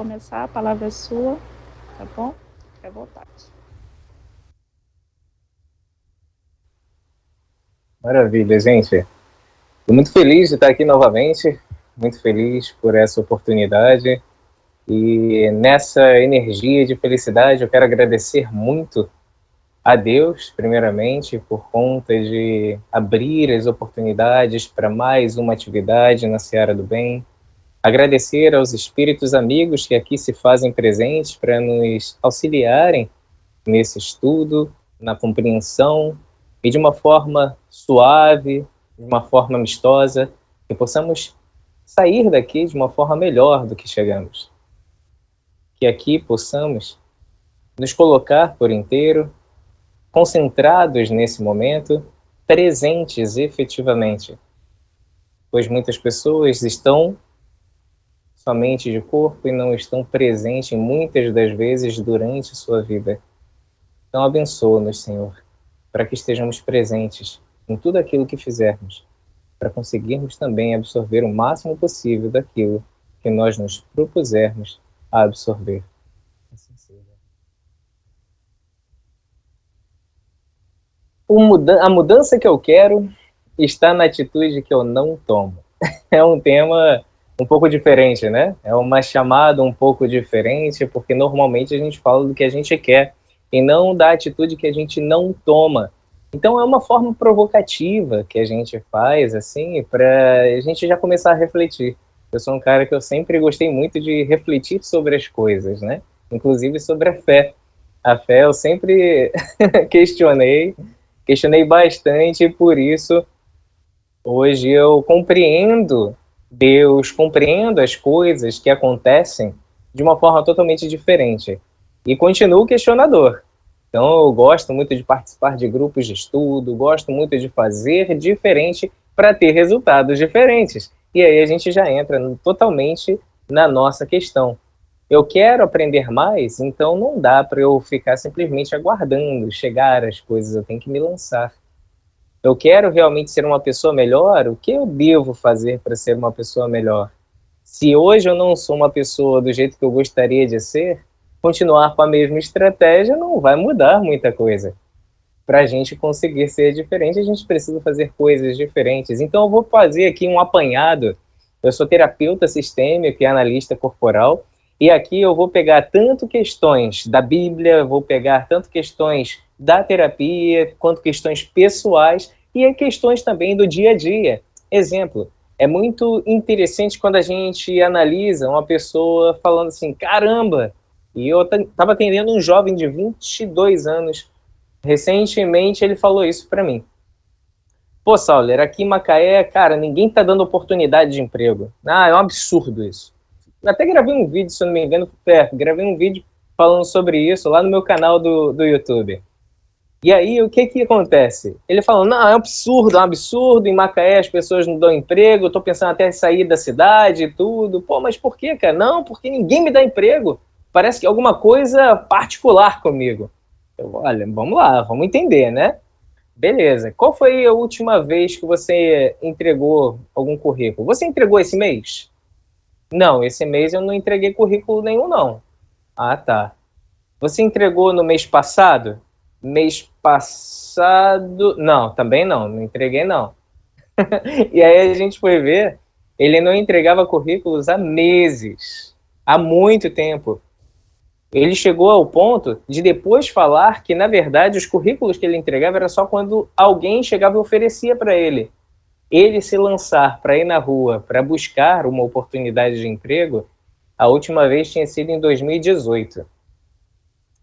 começar, a palavra é sua, tá bom? Fique à vontade. Maravilha, gente. Estou muito feliz de estar aqui novamente, muito feliz por essa oportunidade. E nessa energia de felicidade, eu quero agradecer muito a Deus, primeiramente, por conta de abrir as oportunidades para mais uma atividade na Seara do Bem. Agradecer aos espíritos amigos que aqui se fazem presentes para nos auxiliarem nesse estudo, na compreensão e de uma forma suave, de uma forma amistosa, que possamos sair daqui de uma forma melhor do que chegamos. Que aqui possamos nos colocar por inteiro, concentrados nesse momento, presentes efetivamente, pois muitas pessoas estão somente de corpo e não estão presentes muitas das vezes durante sua vida. Então abençoa-nos, Senhor, para que estejamos presentes em tudo aquilo que fizermos, para conseguirmos também absorver o máximo possível daquilo que nós nos propusermos a absorver. Assim seja. A mudança que eu quero está na atitude que eu não tomo. É um tema um pouco diferente, né? É uma chamada um pouco diferente, porque normalmente a gente fala do que a gente quer e não da atitude que a gente não toma. Então é uma forma provocativa que a gente faz, assim, para a gente já começar a refletir. Eu sou um cara que eu sempre gostei muito de refletir sobre as coisas, né? Inclusive sobre a fé. A fé eu sempre questionei bastante, e por isso hoje eu compreendo Deus, compreendo as coisas que acontecem de uma forma totalmente diferente. E continuo questionador. Então, eu gosto muito de participar de grupos de estudo, gosto muito de fazer diferente para ter resultados diferentes. E aí a gente já entra totalmente na nossa questão. Eu quero aprender mais, então não dá para eu ficar simplesmente aguardando chegar as coisas, eu tenho que me lançar. Eu quero realmente ser uma pessoa melhor, o que eu devo fazer para ser uma pessoa melhor? Se hoje eu não sou uma pessoa do jeito que eu gostaria de ser, continuar com a mesma estratégia não vai mudar muita coisa. Para a gente conseguir ser diferente, a gente precisa fazer coisas diferentes. Então, eu vou fazer aqui um apanhado. Eu sou terapeuta sistêmico e analista corporal, e aqui eu vou pegar tanto questões da Bíblia, vou pegar tanto questões da terapia, quanto questões pessoais e questões também do dia a dia. Exemplo, é muito interessante quando a gente analisa uma pessoa falando assim, caramba, e eu estava atendendo um jovem de 22 anos. Recentemente ele falou isso para mim. Pô, Sauler, aqui em Macaé, cara, ninguém tá dando oportunidade de emprego. Ah, é um absurdo isso. Eu até gravei um vídeo, se eu não me engano, gravei um vídeo falando sobre isso lá no meu canal do YouTube. E aí, o que que acontece? Ele falou, não, é um absurdo, em Macaé as pessoas não dão emprego, eu tô pensando até em sair da cidade e tudo. Pô, mas por quê, cara? Não, porque ninguém me dá emprego. Parece que é alguma coisa particular comigo. Olha, vamos lá, vamos entender, né? Beleza. Qual foi a última vez que você entregou algum currículo? Você entregou esse mês? Não, esse mês eu não entreguei currículo nenhum, não. Ah, tá. Você entregou no mês passado? Mês passado. Não, também não, não entreguei, não. E aí a gente foi ver, ele não entregava currículos há meses, há muito tempo. Ele chegou ao ponto de depois falar que, na verdade, os currículos que ele entregava era só quando alguém chegava e oferecia para ele. Ele se lançar para ir na rua para buscar uma oportunidade de emprego, a última vez tinha sido em 2018.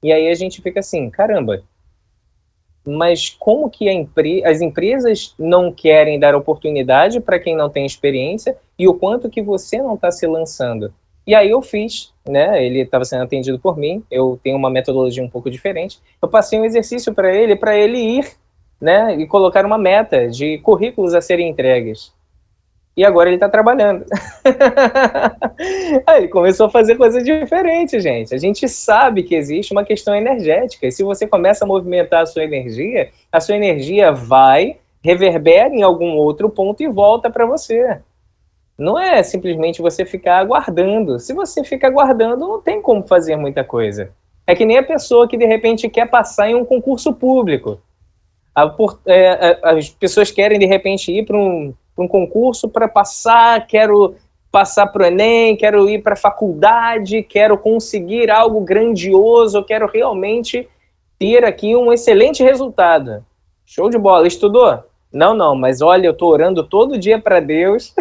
E aí a gente fica assim, caramba, mas como que as empresas não querem dar oportunidade para quem não tem experiência e o quanto que você não está se lançando? E aí eu fiz, né? Ele estava sendo atendido por mim, eu tenho uma metodologia um pouco diferente. Eu passei um exercício para ele ir, né? E colocar uma meta de currículos a serem entregues. E agora ele está trabalhando. Aí ele começou a fazer coisas diferentes, gente. A gente sabe que existe uma questão energética. E se você começa a movimentar a sua energia vai, reverbera em algum outro ponto e volta para você. Não é simplesmente você ficar aguardando. Se você fica aguardando, não tem como fazer muita coisa. É que nem a pessoa que de repente quer passar em um concurso público. As pessoas querem de repente ir para um concurso para passar, quero passar para o Enem, quero ir para a faculdade, quero conseguir algo grandioso, quero realmente ter aqui um excelente resultado. Show de bola. Estudou? Não, não, mas olha, eu estou orando todo dia para Deus.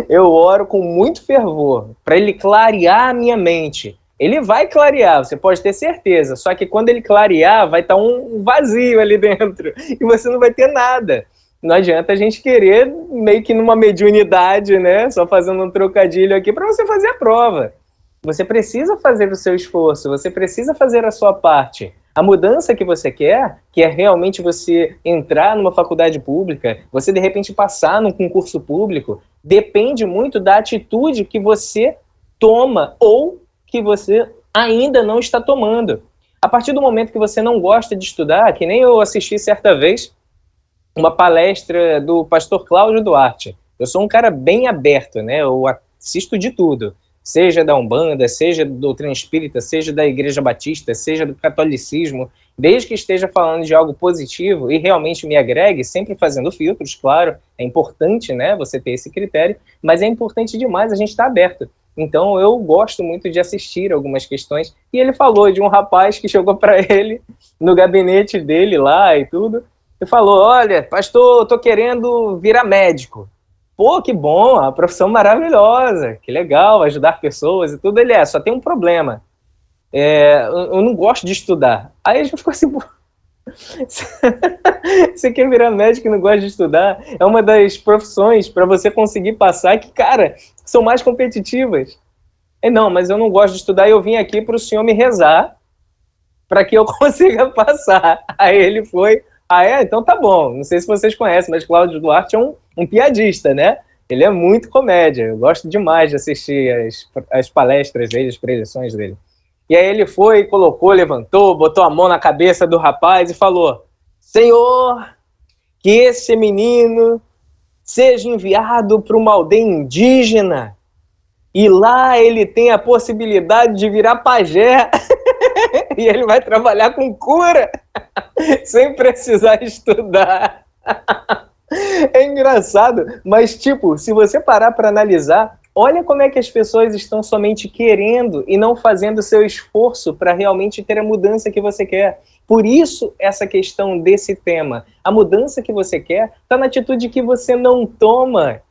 Eu oro com muito fervor para ele clarear a minha mente. Ele vai clarear, você pode ter certeza. Só que quando ele clarear, vai estar um vazio ali dentro e você não vai ter nada. Não adianta a gente querer meio que numa mediunidade, né? Só fazendo um trocadilho aqui para você fazer a prova. Você precisa fazer o seu esforço, você precisa fazer a sua parte. A mudança que você quer, que é realmente você entrar numa faculdade pública, você de repente passar num concurso público, depende muito da atitude que você toma ou que você ainda não está tomando. A partir do momento que você não gosta de estudar, que nem eu assisti certa vez uma palestra do pastor Cláudio Duarte. Eu sou um cara bem aberto, né? Eu assisto de tudo, seja da Umbanda, seja do doutrina espírita, seja da Igreja Batista, seja do catolicismo, desde que esteja falando de algo positivo e realmente me agregue, sempre fazendo filtros, claro, é importante, né, você ter esse critério, mas é importante demais a gente estar aberto. Então eu gosto muito de assistir algumas questões, e ele falou de um rapaz que chegou para ele no gabinete dele lá e tudo, e falou, olha, pastor, eu tô querendo virar médico. Pô, que bom, a profissão maravilhosa, que legal, ajudar pessoas e tudo. Ele só tem um problema. Eu não gosto de estudar. Aí a gente ficou assim, pô, você quer virar médico e não gosta de estudar? É uma das profissões para você conseguir passar que, cara, são mais competitivas. Não, mas eu não gosto de estudar e eu vim aqui para o senhor me rezar para que eu consiga passar. Aí ele foi, então tá bom. Não sei se vocês conhecem, mas Cláudio Duarte é um piadista, né? Ele é muito comédia. Eu gosto demais de assistir as palestras dele, as preleções dele. E aí ele foi, colocou, levantou, botou a mão na cabeça do rapaz e falou, Senhor, que esse menino seja enviado para uma aldeia indígena e lá ele tem a possibilidade de virar pajé e ele vai trabalhar com cura sem precisar estudar. É engraçado, mas tipo, se você parar para analisar, olha como é que as pessoas estão somente querendo e não fazendo seu esforço para realmente ter a mudança que você quer. Por isso, essa questão desse tema. A mudança que você quer está na atitude que você não toma.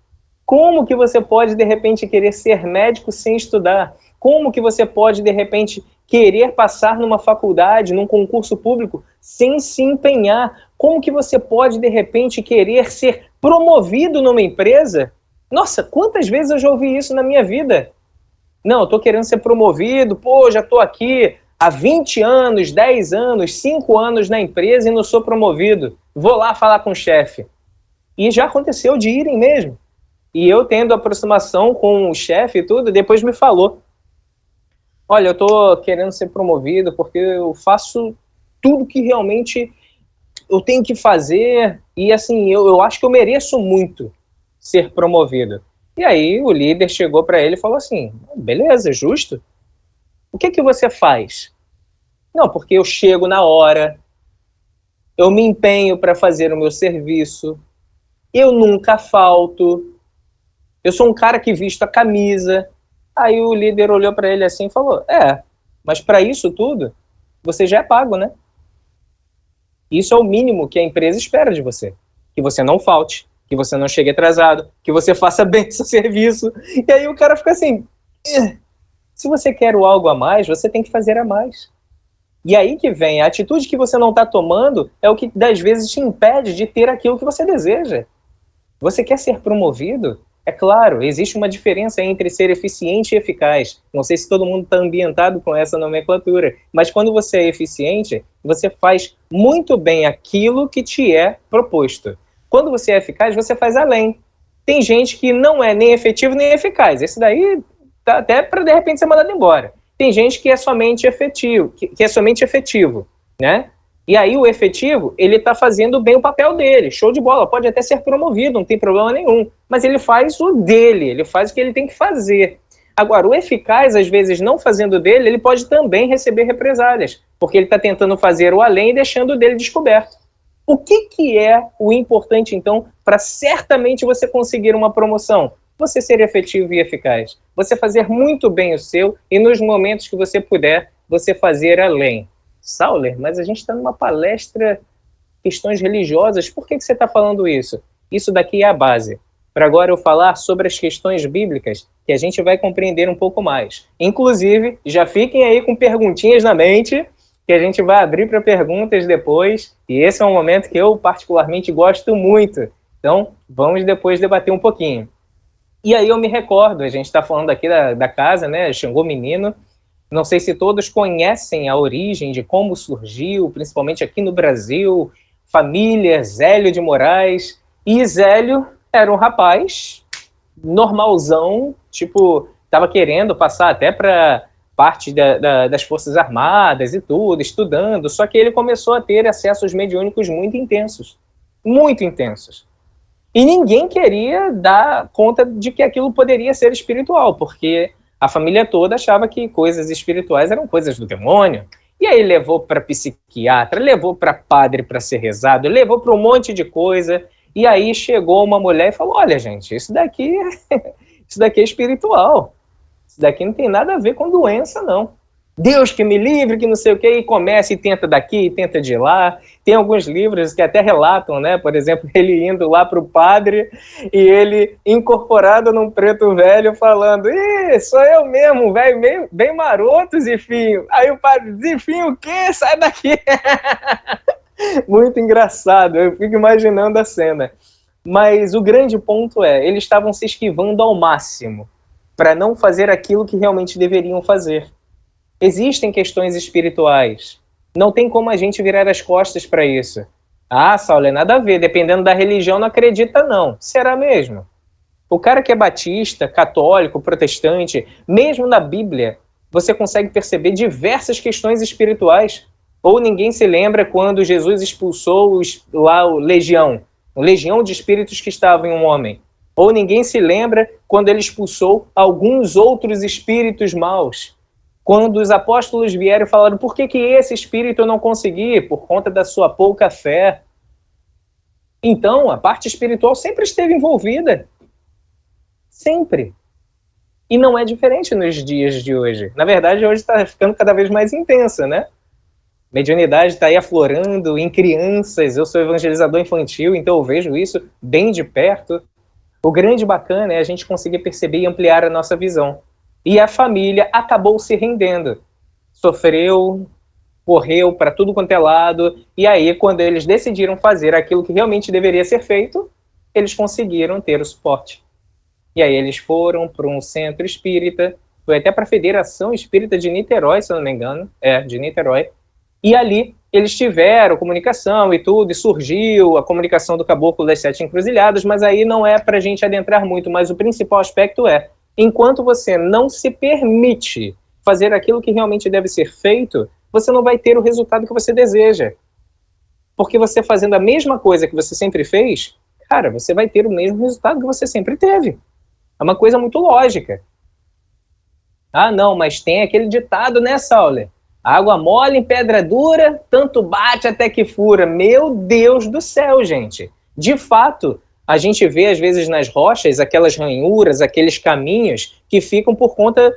Como que você pode, de repente, querer ser médico sem estudar? Como que você pode, de repente, querer passar numa faculdade, num concurso público, sem se empenhar? Como que você pode, de repente, querer ser promovido numa empresa? Nossa, quantas vezes eu já ouvi isso na minha vida? Não, eu estou querendo ser promovido, pô, já estou aqui há 20 anos, 10 anos, 5 anos na empresa e não sou promovido. Vou lá falar com o chefe. E já aconteceu de irem mesmo. E eu tendo aproximação com o chefe e tudo, depois me falou, olha, eu estou querendo ser promovido porque eu faço tudo que realmente eu tenho que fazer e assim, eu acho que eu mereço muito ser promovido. E aí o líder chegou para ele e falou assim, beleza, justo. O que você faz? Não, porque eu chego na hora, eu me empenho para fazer o meu serviço, eu nunca falto, eu sou um cara que visto a camisa. Aí o líder olhou para ele assim e falou, mas para isso tudo, você já é pago, né? Isso é o mínimo que a empresa espera de você. Que você não falte, que você não chegue atrasado, que você faça bem o seu serviço. E aí o cara fica assim, se você quer o algo a mais, você tem que fazer a mais. E aí que vem, a atitude que você não está tomando é o que das vezes te impede de ter aquilo que você deseja. Você quer ser promovido? É claro, existe uma diferença entre ser eficiente e eficaz. Não sei se todo mundo está ambientado com essa nomenclatura, mas quando você é eficiente, você faz muito bem aquilo que te é proposto. Quando você é eficaz, você faz além. Tem gente que não é nem efetivo nem eficaz. Esse daí tá até para de repente ser mandado embora. Tem gente que é somente efetivo, que é somente efetivo, né? E aí o efetivo, ele está fazendo bem o papel dele, show de bola, pode até ser promovido, não tem problema nenhum, mas ele faz o dele, ele faz o que ele tem que fazer. Agora, o eficaz, às vezes, não fazendo o dele, ele pode também receber represálias, porque ele está tentando fazer o além e deixando o dele descoberto. O que é o importante, então, para certamente você conseguir uma promoção? Você ser efetivo e eficaz. Você fazer muito bem o seu e, nos momentos que você puder, você fazer além. Sauler, mas a gente está numa palestra questões religiosas, por que você está falando isso? Isso daqui é a base. Para agora eu falar sobre as questões bíblicas, que a gente vai compreender um pouco mais. Inclusive, já fiquem aí com perguntinhas na mente, que a gente vai abrir para perguntas depois, e esse é um momento que eu particularmente gosto muito. Então, vamos depois debater um pouquinho. E aí eu me recordo, a gente está falando aqui da casa, né, Xangô Menino. Não sei se todos conhecem a origem de como surgiu, principalmente aqui no Brasil, família Zélio de Moraes. E Zélio era um rapaz normalzão, tipo, estava querendo passar até para parte das Forças Armadas e tudo, estudando, só que ele começou a ter acessos mediúnicos muito intensos. Muito intensos. E ninguém queria dar conta de que aquilo poderia ser espiritual, porque a família toda achava que coisas espirituais eram coisas do demônio. E aí levou para psiquiatra, levou para padre para ser rezado, levou para um monte de coisa. E aí chegou uma mulher e falou: olha, gente, isso daqui é espiritual. Isso daqui não tem nada a ver com doença, não. Deus que me livre, que não sei o quê, e começa e tenta daqui, e tenta de lá. Tem alguns livros que até relatam, né? Por exemplo, ele indo lá para o padre e ele incorporado num preto velho falando: ih, sou eu mesmo, velho, bem maroto, Zifinho. Aí o padre: Zifinho o quê? Sai daqui. Muito engraçado, eu fico imaginando a cena. Mas o grande ponto é, eles estavam se esquivando ao máximo para não fazer aquilo que realmente deveriam fazer. Existem questões espirituais. Não tem como a gente virar as costas para isso. Ah, Saulo, é nada a ver. Dependendo da religião, não acredita, não. Será mesmo? O cara que é batista, católico, protestante, mesmo na Bíblia, você consegue perceber diversas questões espirituais. Ou ninguém se lembra quando Jesus expulsou lá o legião de espíritos que estavam em um homem. Ou ninguém se lembra quando ele expulsou alguns outros espíritos maus. Quando os apóstolos vieram e falaram: por que esse espírito eu não consegui? Por conta da sua pouca fé. Então, a parte espiritual sempre esteve envolvida. Sempre. E não é diferente nos dias de hoje. Na verdade, hoje está ficando cada vez mais intensa, né? Mediunidade está aí aflorando em crianças. Eu sou evangelizador infantil, então eu vejo isso bem de perto. O grande bacana é a gente conseguir perceber e ampliar a nossa visão. E a família acabou se rendendo. Sofreu, correu para tudo quanto é lado, e aí, quando eles decidiram fazer aquilo que realmente deveria ser feito, eles conseguiram ter o suporte. E aí eles foram para um centro espírita, foi até para a Federação Espírita de Niterói, se eu não me engano, de Niterói, e ali eles tiveram comunicação e tudo, e surgiu a comunicação do Caboclo das Sete Encruzilhadas, mas aí não é para a gente adentrar muito, mas o principal aspecto é, enquanto você não se permite fazer aquilo que realmente deve ser feito, você não vai ter o resultado que você deseja. Porque você fazendo a mesma coisa que você sempre fez, cara, você vai ter o mesmo resultado que você sempre teve. É uma coisa muito lógica. Ah, não, mas tem aquele ditado, né, Sauler? Água mole em pedra dura, tanto bate até que fura. Meu Deus do céu, gente. De fato, a gente vê, às vezes, nas rochas, aquelas ranhuras, aqueles caminhos que ficam por conta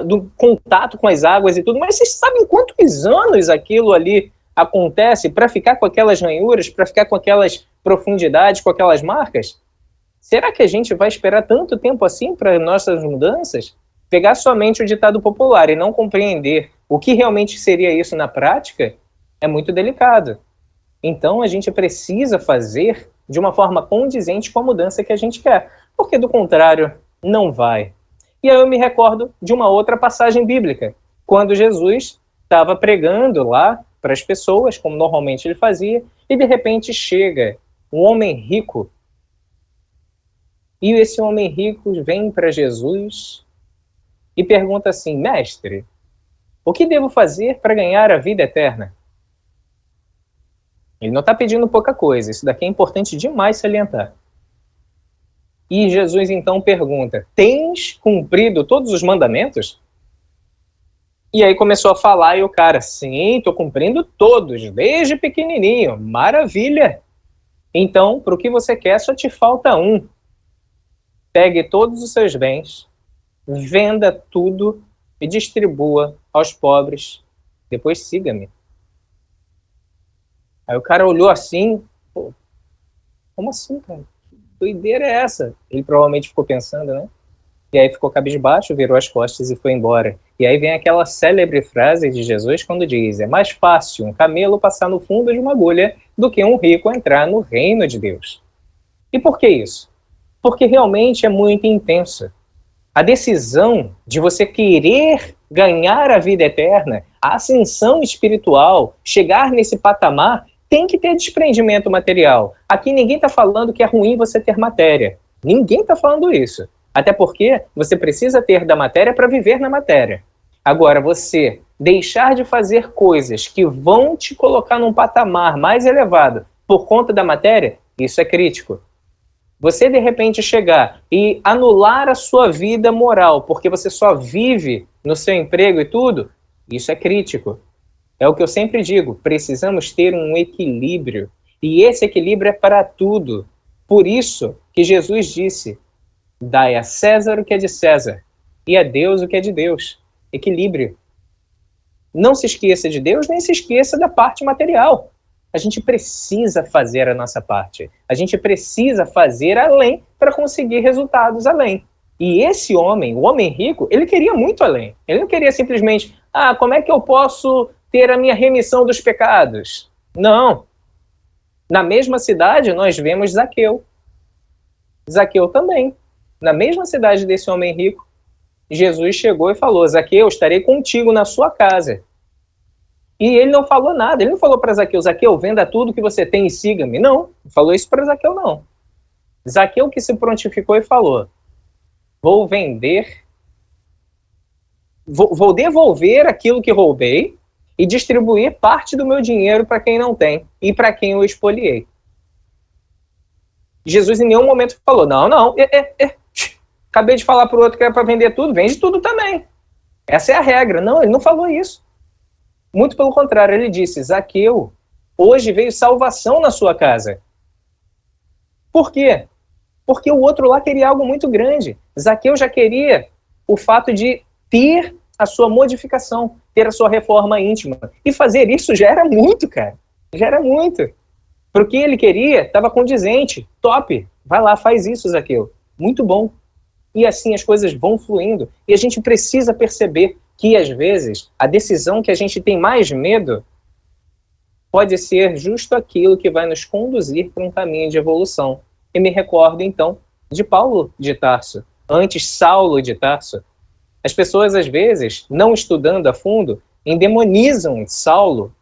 do contato com as águas e tudo. Mas vocês sabem quantos anos aquilo ali acontece para ficar com aquelas ranhuras, para ficar com aquelas profundidades, com aquelas marcas? Será que a gente vai esperar tanto tempo assim para nossas mudanças? Pegar somente o ditado popular e não compreender o que realmente seria isso na prática é muito delicado. Então a gente precisa fazer de uma forma condizente com a mudança que a gente quer, porque do contrário não vai. E aí eu me recordo de uma outra passagem bíblica, quando Jesus estava pregando lá para as pessoas, como normalmente ele fazia, e de repente chega um homem rico. E esse homem rico vem para Jesus e pergunta assim: mestre, o que devo fazer para ganhar a vida eterna? Ele não está pedindo pouca coisa. Isso daqui é importante demais salientar. E Jesus então pergunta: tens cumprido todos os mandamentos? E aí começou a falar e o cara: sim, estou cumprindo todos, desde pequenininho. Maravilha! Então, para o que você quer, só te falta um. Pegue todos os seus bens, venda tudo e distribua aos pobres. Depois siga-me. Aí o cara olhou assim: pô, como assim, cara? Que doideira é essa? Ele provavelmente ficou pensando, né? E aí ficou cabisbaixo, virou as costas e foi embora. E aí vem aquela célebre frase de Jesus quando diz: é mais fácil um camelo passar no fundo de uma agulha do que um rico entrar no reino de Deus. E por que isso? Porque realmente é muito intenso. A decisão de você querer ganhar a vida eterna, a ascensão espiritual, chegar nesse patamar, tem que ter desprendimento material. Aqui ninguém está falando que é ruim você ter matéria. Ninguém está falando isso. Até porque você precisa ter da matéria para viver na matéria. Agora, você deixar de fazer coisas que vão te colocar num patamar mais elevado por conta da matéria, isso é crítico. Você, de repente, chegar e anular a sua vida moral porque você só vive no seu emprego e tudo, isso é crítico. É o que eu sempre digo, precisamos ter um equilíbrio. E esse equilíbrio é para tudo. Por isso que Jesus disse: dai a César o que é de César e a Deus o que é de Deus. Equilíbrio. Não se esqueça de Deus, nem se esqueça da parte material. A gente precisa fazer a nossa parte. A gente precisa fazer além para conseguir resultados além. E esse homem, o homem rico, ele queria muito além. Ele não queria simplesmente, como é que eu posso ter a minha remissão dos pecados? Não. Na mesma cidade, nós vemos Zaqueu. Zaqueu também. Na mesma cidade desse homem rico, Jesus chegou e falou: Zaqueu, estarei contigo na sua casa. E ele não falou nada. Ele não falou para Zaqueu: Zaqueu, venda tudo que você tem e siga-me. Não falou isso para Zaqueu, não. Zaqueu que se prontificou e falou: vou vender, vou devolver aquilo que roubei e distribuir parte do meu dinheiro para quem não tem e para quem eu expoliei. Jesus em nenhum momento falou: não, acabei de falar para o outro que era para vender tudo, vende tudo também. Essa é a regra. Não, ele não falou isso. Muito pelo contrário, ele disse: Zaqueu, hoje veio salvação na sua casa. Por quê? Porque o outro lá queria algo muito grande. Zaqueu já queria o fato de ter a sua modificação, ter a sua reforma íntima. E fazer isso já era muito, cara. Já era muito. Para o que ele queria, estava condizente. Top. Vai lá, faz isso, Zaqueu. Muito bom. E assim as coisas vão fluindo. E a gente precisa perceber que, às vezes, a decisão que a gente tem mais medo pode ser justo aquilo que vai nos conduzir para um caminho de evolução. E me recordo, então, de Paulo de Tarso, antes Saulo de Tarso. As pessoas, às vezes, não estudando a fundo, endemonizam Saulo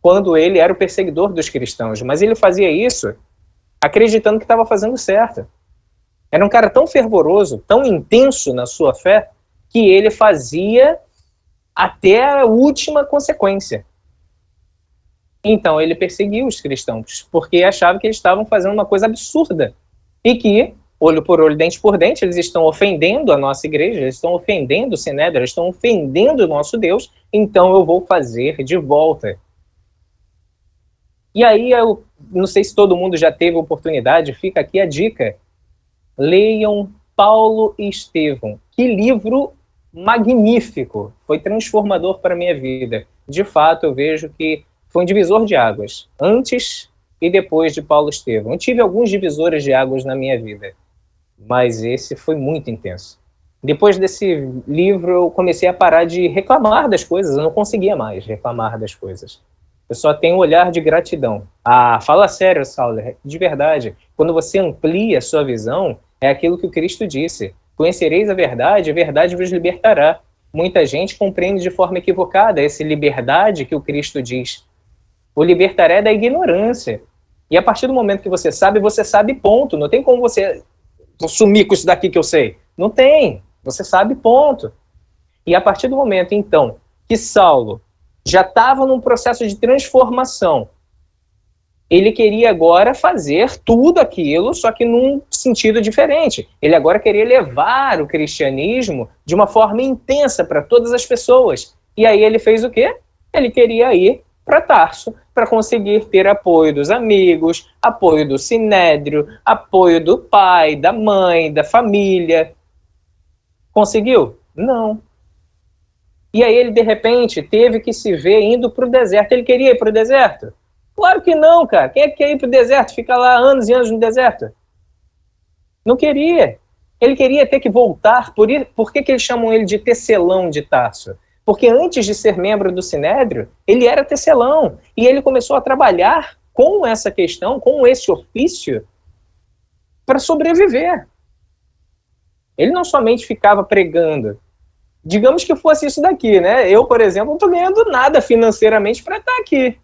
quando ele era o perseguidor dos cristãos. Mas ele fazia isso acreditando que estava fazendo certo. Era um cara tão fervoroso, tão intenso na sua fé, que ele fazia até a última consequência. Então ele perseguiu os cristãos, porque achava que eles estavam fazendo uma coisa absurda. E que, olho por olho, dente por dente, eles estão ofendendo a nossa igreja, eles estão ofendendo o Sinédrio, eles estão ofendendo o nosso Deus, então eu vou fazer de volta. E aí, eu não sei se todo mundo já teve oportunidade, fica aqui a dica. Leiam Paulo e Estevão. Que livro magnífico! Foi transformador para a minha vida. De fato, eu vejo que foi um divisor de águas, antes e depois de Paulo e Estevão. Eu tive alguns divisores de águas na minha vida, mas esse foi muito intenso. Depois desse livro, eu comecei a parar de reclamar das coisas, eu não conseguia mais reclamar das coisas. Eu só tenho um olhar de gratidão. Fala sério, Saulo, de verdade. Quando você amplia a sua visão, é aquilo que o Cristo disse: conhecereis a verdade vos libertará. Muita gente compreende de forma equivocada essa liberdade que o Cristo diz. O libertará é da ignorância. E a partir do momento que você sabe, ponto. Não tem como você sumir com isso daqui que eu sei. Não tem. Você sabe, ponto. E a partir do momento, então, que Saulo já estava num processo de transformação, ele queria agora fazer tudo aquilo, só que num sentido diferente. Ele agora queria levar o cristianismo de uma forma intensa para todas as pessoas. E aí ele fez o quê? Ele queria ir para Tarso para conseguir ter apoio dos amigos, apoio do sinédrio, apoio do pai, da mãe, da família. Conseguiu? Não. E aí ele, de repente, teve que se ver indo para o deserto. Ele queria ir para o deserto? Claro que não, cara. Quem é que quer ir para o deserto? Fica lá anos e anos no deserto? Não queria. Ele queria ter que voltar. Por que eles chamam ele de tecelão de Tarso? Porque antes de ser membro do Sinédrio, ele era tecelão. E ele começou a trabalhar com essa questão, com esse ofício, para sobreviver. Ele não somente ficava pregando. Digamos que fosse isso daqui, né? Eu, por exemplo, não estou ganhando nada financeiramente para estar aqui.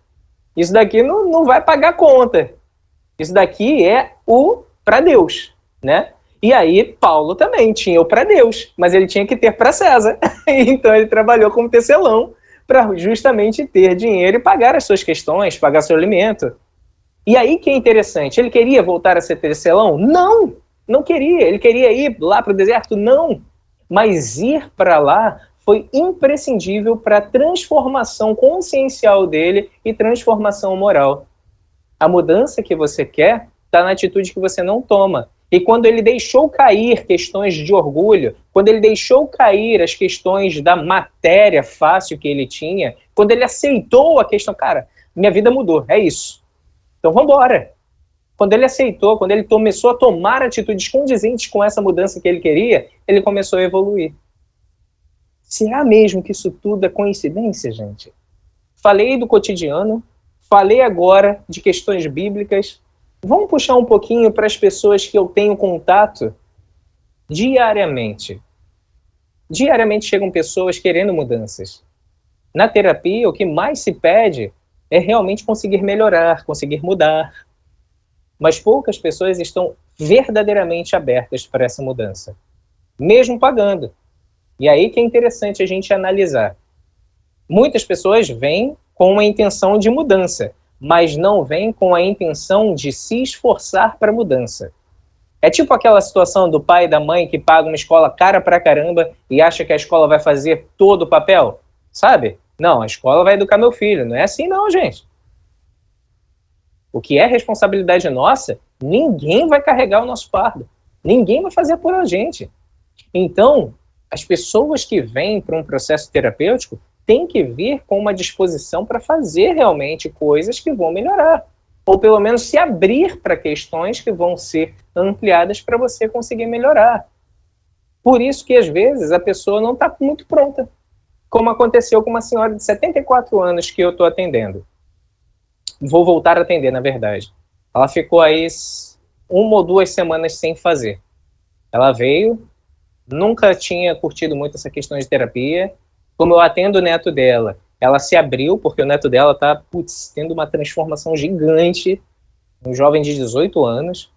Isso daqui não vai pagar conta. Isso daqui é o para Deus, né? E aí Paulo também tinha o para Deus, mas ele tinha que ter para César. Então ele trabalhou como tecelão para justamente ter dinheiro e pagar as suas questões, pagar seu alimento. E aí que é interessante, ele queria voltar a ser tecelão? Não, não queria. Ele queria ir lá para o deserto? Não. Mas ir para lá foi imprescindível para a transformação consciencial dele e transformação moral. A mudança que você quer está na atitude que você não toma. E quando ele deixou cair questões de orgulho, quando ele deixou cair as questões da matéria fácil que ele tinha, quando ele aceitou a questão, cara, minha vida mudou, é isso. Então vamos embora. Quando ele aceitou, quando ele começou a tomar atitudes condizentes com essa mudança que ele queria, ele começou a evoluir. Será mesmo que isso tudo é coincidência, gente? Falei do cotidiano, falei agora de questões bíblicas. Vamos puxar um pouquinho para as pessoas que eu tenho contato diariamente. Diariamente chegam pessoas querendo mudanças. Na terapia, o que mais se pede é realmente conseguir melhorar, conseguir mudar. Mas poucas pessoas estão verdadeiramente abertas para essa mudança, mesmo pagando. E aí que é interessante a gente analisar. Muitas pessoas vêm com uma intenção de mudança, mas não vêm com a intenção de se esforçar para a mudança. É tipo aquela situação do pai e da mãe que paga uma escola cara pra caramba e acha que a escola vai fazer todo o papel, sabe? Não, a escola vai educar meu filho. Não é assim não, gente. O que é responsabilidade nossa, ninguém vai carregar o nosso fardo. Ninguém vai fazer por a gente. Então, as pessoas que vêm para um processo terapêutico têm que vir com uma disposição para fazer realmente coisas que vão melhorar. Ou pelo menos se abrir para questões que vão ser ampliadas para você conseguir melhorar. Por isso que, às vezes, a pessoa não está muito pronta. Como aconteceu com uma senhora de 74 anos que eu estou atendendo. Vou voltar a atender, na verdade. Ela ficou aí 1 ou 2 semanas sem fazer. Ela veio, nunca tinha curtido muito essa questão de terapia. Como eu atendo o neto dela, ela se abriu, porque o neto dela está tendo uma transformação gigante, um jovem de 18 anos.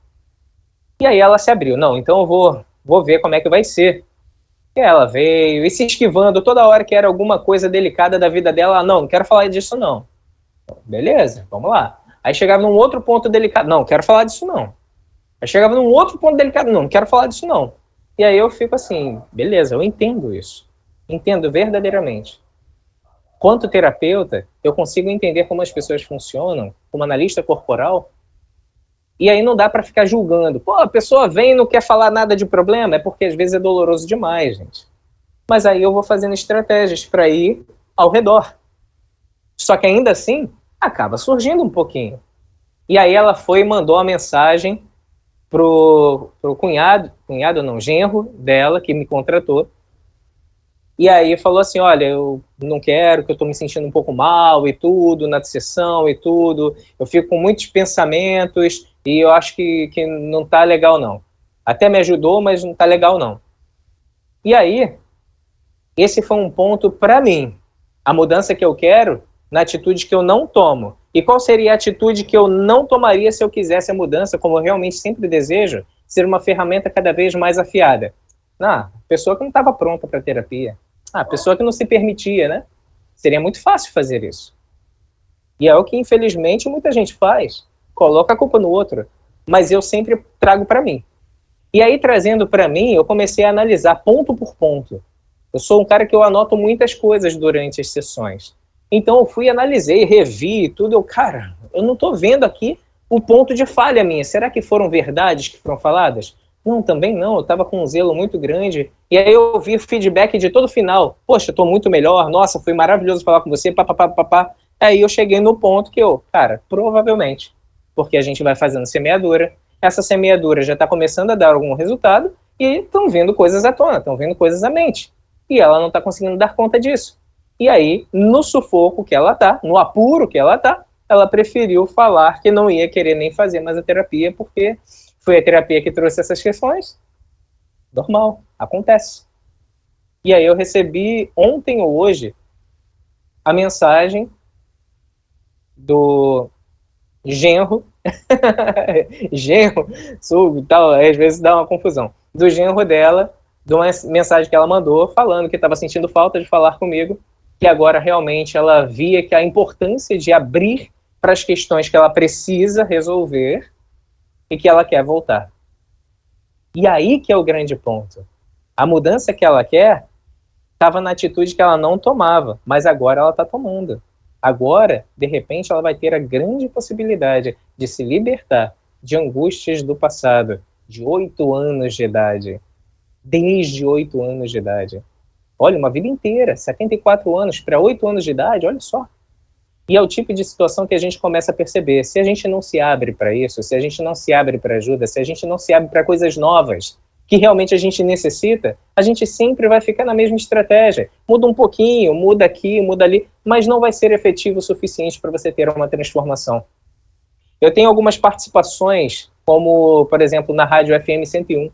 E aí ela se abriu. Não, então eu vou ver como é que vai ser. E ela veio, e se esquivando toda hora que era alguma coisa delicada da vida dela. Não quero falar disso não. Beleza, vamos lá. Aí chegava num outro ponto delicado. Não quero falar disso não. Aí chegava num outro ponto delicado. Não quero falar disso não. E aí eu fico assim, beleza, eu entendo isso. Entendo verdadeiramente. Quanto terapeuta, eu consigo entender como as pessoas funcionam, como analista corporal, e aí não dá para ficar julgando. Pô, a pessoa vem e não quer falar nada de problema, é porque às vezes é doloroso demais, gente. Mas aí eu vou fazendo estratégias para ir ao redor. Só que ainda assim, acaba surgindo um pouquinho. E aí ela foi e mandou uma mensagem pro cunhado não, genro dela, que me contratou. E aí falou assim, olha, eu não quero, que eu tô me sentindo um pouco mal e tudo, na sessão e tudo. Eu fico com muitos pensamentos e eu acho que não tá legal, não. Até me ajudou, mas não tá legal, não. E aí, esse foi um ponto para mim. A mudança que eu quero na atitude que eu não tomo. E qual seria a atitude que eu não tomaria se eu quisesse a mudança, como eu realmente sempre desejo, ser uma ferramenta cada vez mais afiada? Pessoa que não estava pronta para terapia. Pessoa que não se permitia, né? Seria muito fácil fazer isso. E é o que, infelizmente, muita gente faz. coloca a culpa no outro, mas eu sempre trago para mim. E aí, trazendo para mim, eu comecei a analisar ponto por ponto. Eu sou um cara que eu anoto muitas coisas durante as sessões. Então, eu fui, analisei, revi tudo. Cara, eu não estou vendo aqui o ponto de falha minha. Será que foram verdades que foram faladas? Não, também não. Eu estava com um zelo muito grande. E aí eu vi o feedback de todo final. Poxa, estou muito melhor. Nossa, foi maravilhoso falar com você. Papapá. Aí eu cheguei no ponto que cara, provavelmente, porque a gente vai fazendo semeadura, essa semeadura já está começando a dar algum resultado e estão vindo coisas à tona, estão vindo coisas à mente. E ela não está conseguindo dar conta disso. E aí, no sufoco que ela está, no apuro que ela está, ela preferiu falar que não ia querer nem fazer mais a terapia, porque foi a terapia que trouxe essas questões. Normal, acontece. E aí eu recebi ontem ou hoje a mensagem do genro, genro, sub, tal, às vezes dá uma confusão, do genro dela, de uma mensagem que ela mandou falando que estava sentindo falta de falar comigo, que agora realmente ela via que a importância de abrir para as questões que ela precisa resolver e que ela quer voltar. E aí que é o grande ponto. A mudança que ela quer estava na atitude que ela não tomava, mas agora ela está tomando. Agora, de repente, ela vai ter a grande possibilidade de se libertar de angústias do passado, de 8 anos de idade, desde 8 anos de idade. Olha, uma vida inteira, 74 anos para 8 anos de idade, olha só. E é o tipo de situação que a gente começa a perceber. Se a gente não se abre para isso, se a gente não se abre para ajuda, se a gente não se abre para coisas novas, que realmente a gente necessita, a gente sempre vai ficar na mesma estratégia. Muda um pouquinho, muda aqui, muda ali, mas não vai ser efetivo o suficiente para você ter uma transformação. Eu tenho algumas participações, como, por exemplo, na Rádio FM 101,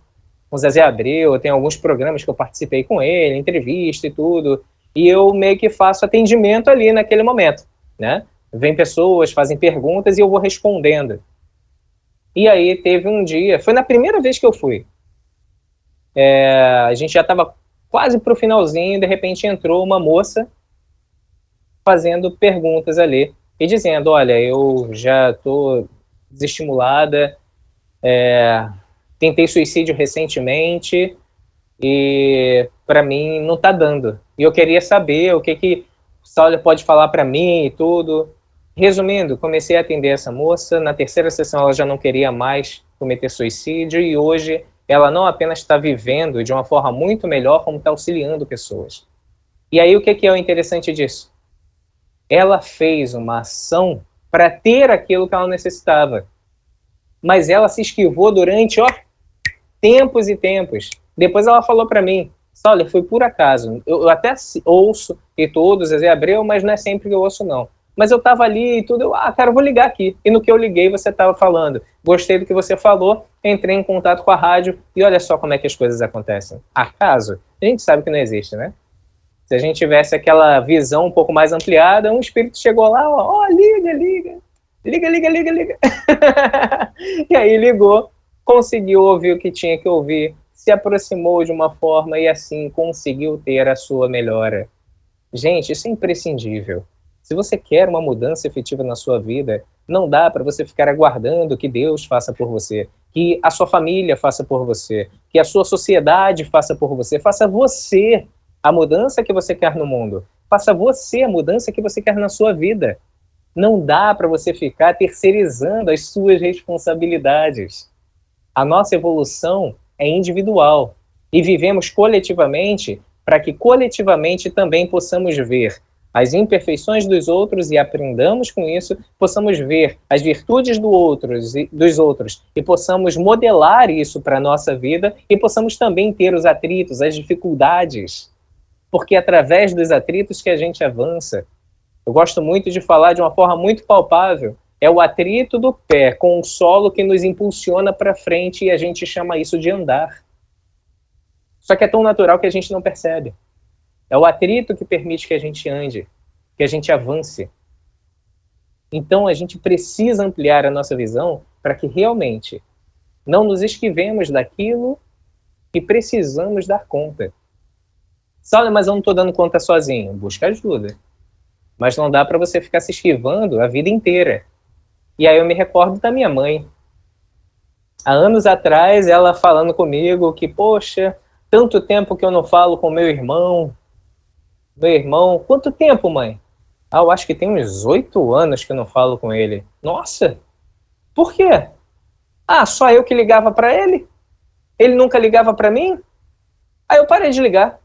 com o Zezé Abreu, eu tenho alguns programas que eu participei com ele, entrevista e tudo, e eu meio que faço atendimento ali naquele momento, né? Vem pessoas, fazem perguntas e eu vou respondendo. E aí teve um dia, foi na primeira vez que eu fui, a gente já estava quase para o finalzinho, de repente entrou uma moça fazendo perguntas ali e dizendo, olha, eu já estou desestimulada, tentei suicídio recentemente e para mim não está dando. E eu queria saber o que Saulia pode falar para mim e tudo. Resumindo, comecei a atender essa moça. Na terceira sessão ela já não queria mais cometer suicídio e hoje ela não apenas está vivendo de uma forma muito melhor, como está auxiliando pessoas. E aí o que é o interessante disso? Ela fez uma ação para ter aquilo que ela necessitava. Mas ela se esquivou durante tempos e tempos. Depois ela falou para mim, olha, foi por acaso. Eu até ouço e todos, Zezé Abreu, mas não é sempre que eu ouço, não. Mas eu estava ali e tudo, cara, eu vou ligar aqui. E no que eu liguei, você estava falando. Gostei do que você falou, entrei em contato com a rádio e olha só como é que as coisas acontecem. Acaso? A gente sabe que não existe, né? Se a gente tivesse aquela visão um pouco mais ampliada, um espírito chegou lá, liga. E aí ligou, conseguiu ouvir o que tinha que ouvir, se aproximou de uma forma e assim conseguiu ter a sua melhora. Gente, isso é imprescindível. Se você quer uma mudança efetiva na sua vida, não dá para você ficar aguardando que Deus faça por você, que a sua família faça por você, que a sua sociedade faça por você. Faça você a mudança que você quer no mundo. Faça você a mudança que você quer na sua vida. Não dá para você ficar terceirizando as suas responsabilidades. A nossa evolução é individual e vivemos coletivamente para que coletivamente também possamos ver as imperfeições dos outros e aprendamos com isso, possamos ver as virtudes dos outros e possamos modelar isso para a nossa vida e possamos também ter os atritos, as dificuldades, porque é através dos atritos que a gente avança. Eu gosto muito de falar de uma forma muito palpável, é o atrito do pé com o solo que nos impulsiona para frente e a gente chama isso de andar. Só que é tão natural que a gente não percebe. É o atrito que permite que a gente ande, que a gente avance. Então a gente precisa ampliar a nossa visão para que realmente não nos esquivemos daquilo que precisamos dar conta. Só, mas eu não estou dando conta sozinho. Busca ajuda. Mas não dá para você ficar se esquivando a vida inteira. E aí eu me recordo da minha mãe. Há anos atrás, ela falando comigo que, poxa, tanto tempo que eu não falo com meu irmão. Meu irmão, quanto tempo, mãe? Ah, eu acho que tem uns 8 anos que eu não falo com ele. Nossa, por quê? Ah, só eu que ligava para ele? Ele nunca ligava para mim? Aí eu parei de ligar.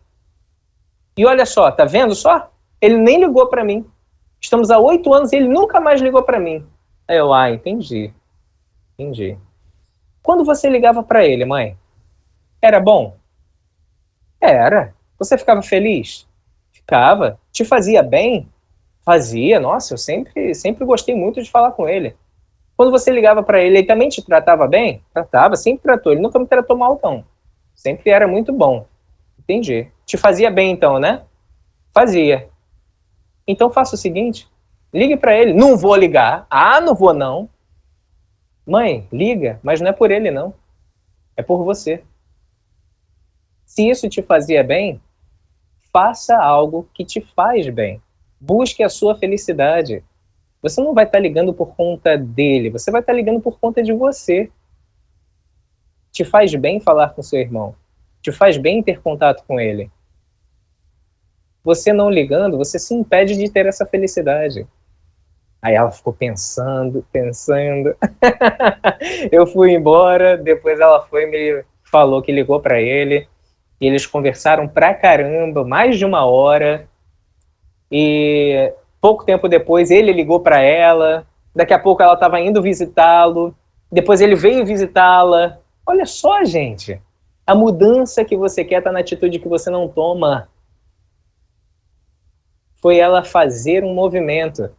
E olha só, tá vendo só? Ele nem ligou para mim. Estamos há 8 anos e ele nunca mais ligou para mim. Aí eu, entendi, entendi. Quando você ligava para ele, mãe, era bom? Era. Você ficava feliz? Ficava. Te fazia bem? Fazia. Nossa, eu sempre gostei muito de falar com ele. Quando você ligava para ele, ele também te tratava bem? Tratava, sempre tratou. Ele nunca me tratou mal, não. Sempre era muito bom. Entendi. Te fazia bem, então, né? Fazia. Então faça o seguinte, ligue para ele. Não vou ligar. Ah, não vou não. Mãe, liga, mas não é por ele não. É por você. Se isso te fazia bem, faça algo que te faz bem. Busque a sua felicidade. Você não vai estar ligando por conta dele, você vai estar ligando por conta de você. Te faz bem falar com seu irmão. Te faz bem ter contato com ele. Você não ligando, você se impede de ter essa felicidade. Aí ela ficou pensando. Eu fui embora, depois ela foi e me falou que ligou para ele. E eles conversaram pra caramba, mais de 1 hora. E pouco tempo depois ele ligou para ela. Daqui a pouco ela estava indo visitá-lo. Depois ele veio visitá-la. Olha só, gente. A mudança que você quer está na atitude que você não toma. Foi ela fazer um movimento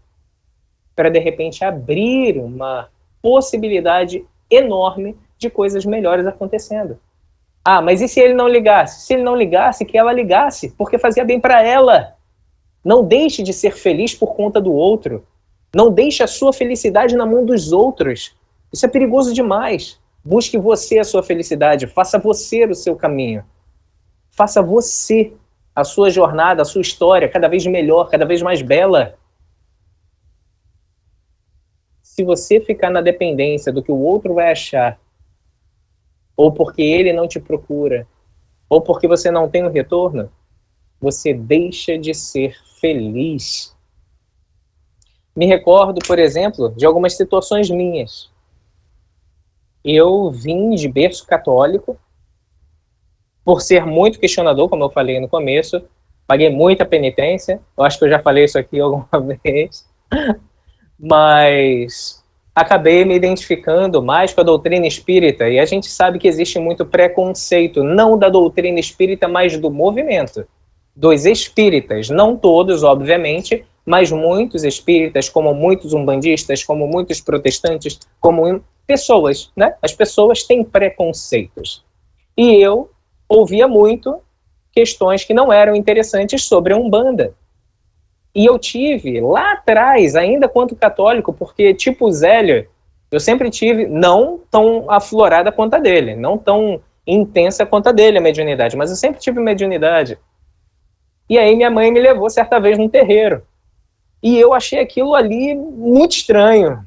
para de repente abrir uma possibilidade enorme de coisas melhores acontecendo. Ah, mas e se ele não ligasse? Se ele não ligasse, que ela ligasse, porque fazia bem para ela. Não deixe de ser feliz por conta do outro. Não deixe a sua felicidade na mão dos outros. Isso é perigoso demais. Busque você a sua felicidade, faça você o seu caminho. Faça você a sua jornada, a sua história cada vez melhor, cada vez mais bela. Se você ficar na dependência do que o outro vai achar, ou porque ele não te procura, ou porque você não tem um retorno, você deixa de ser feliz. Me recordo, por exemplo, de algumas situações minhas. Eu vim de berço católico, por ser muito questionador, como eu falei no começo, paguei muita penitência, eu acho que eu já falei isso aqui alguma vez, mas acabei me identificando mais com a doutrina espírita, e a gente sabe que existe muito preconceito, não da doutrina espírita, mas do movimento, dos espíritas, não todos, obviamente, mas muitos espíritas, como muitos umbandistas, como muitos protestantes, como pessoas, né? As pessoas têm preconceitos. E eu ouvia muito questões que não eram interessantes sobre a Umbanda. E eu tive, lá atrás, ainda quanto católico, porque tipo Zélio, eu sempre tive, não tão aflorada quanto a dele, não tão intensa quanto a dele, a mediunidade, mas eu sempre tive mediunidade. E aí minha mãe me levou certa vez num terreiro. E eu achei aquilo ali muito estranho.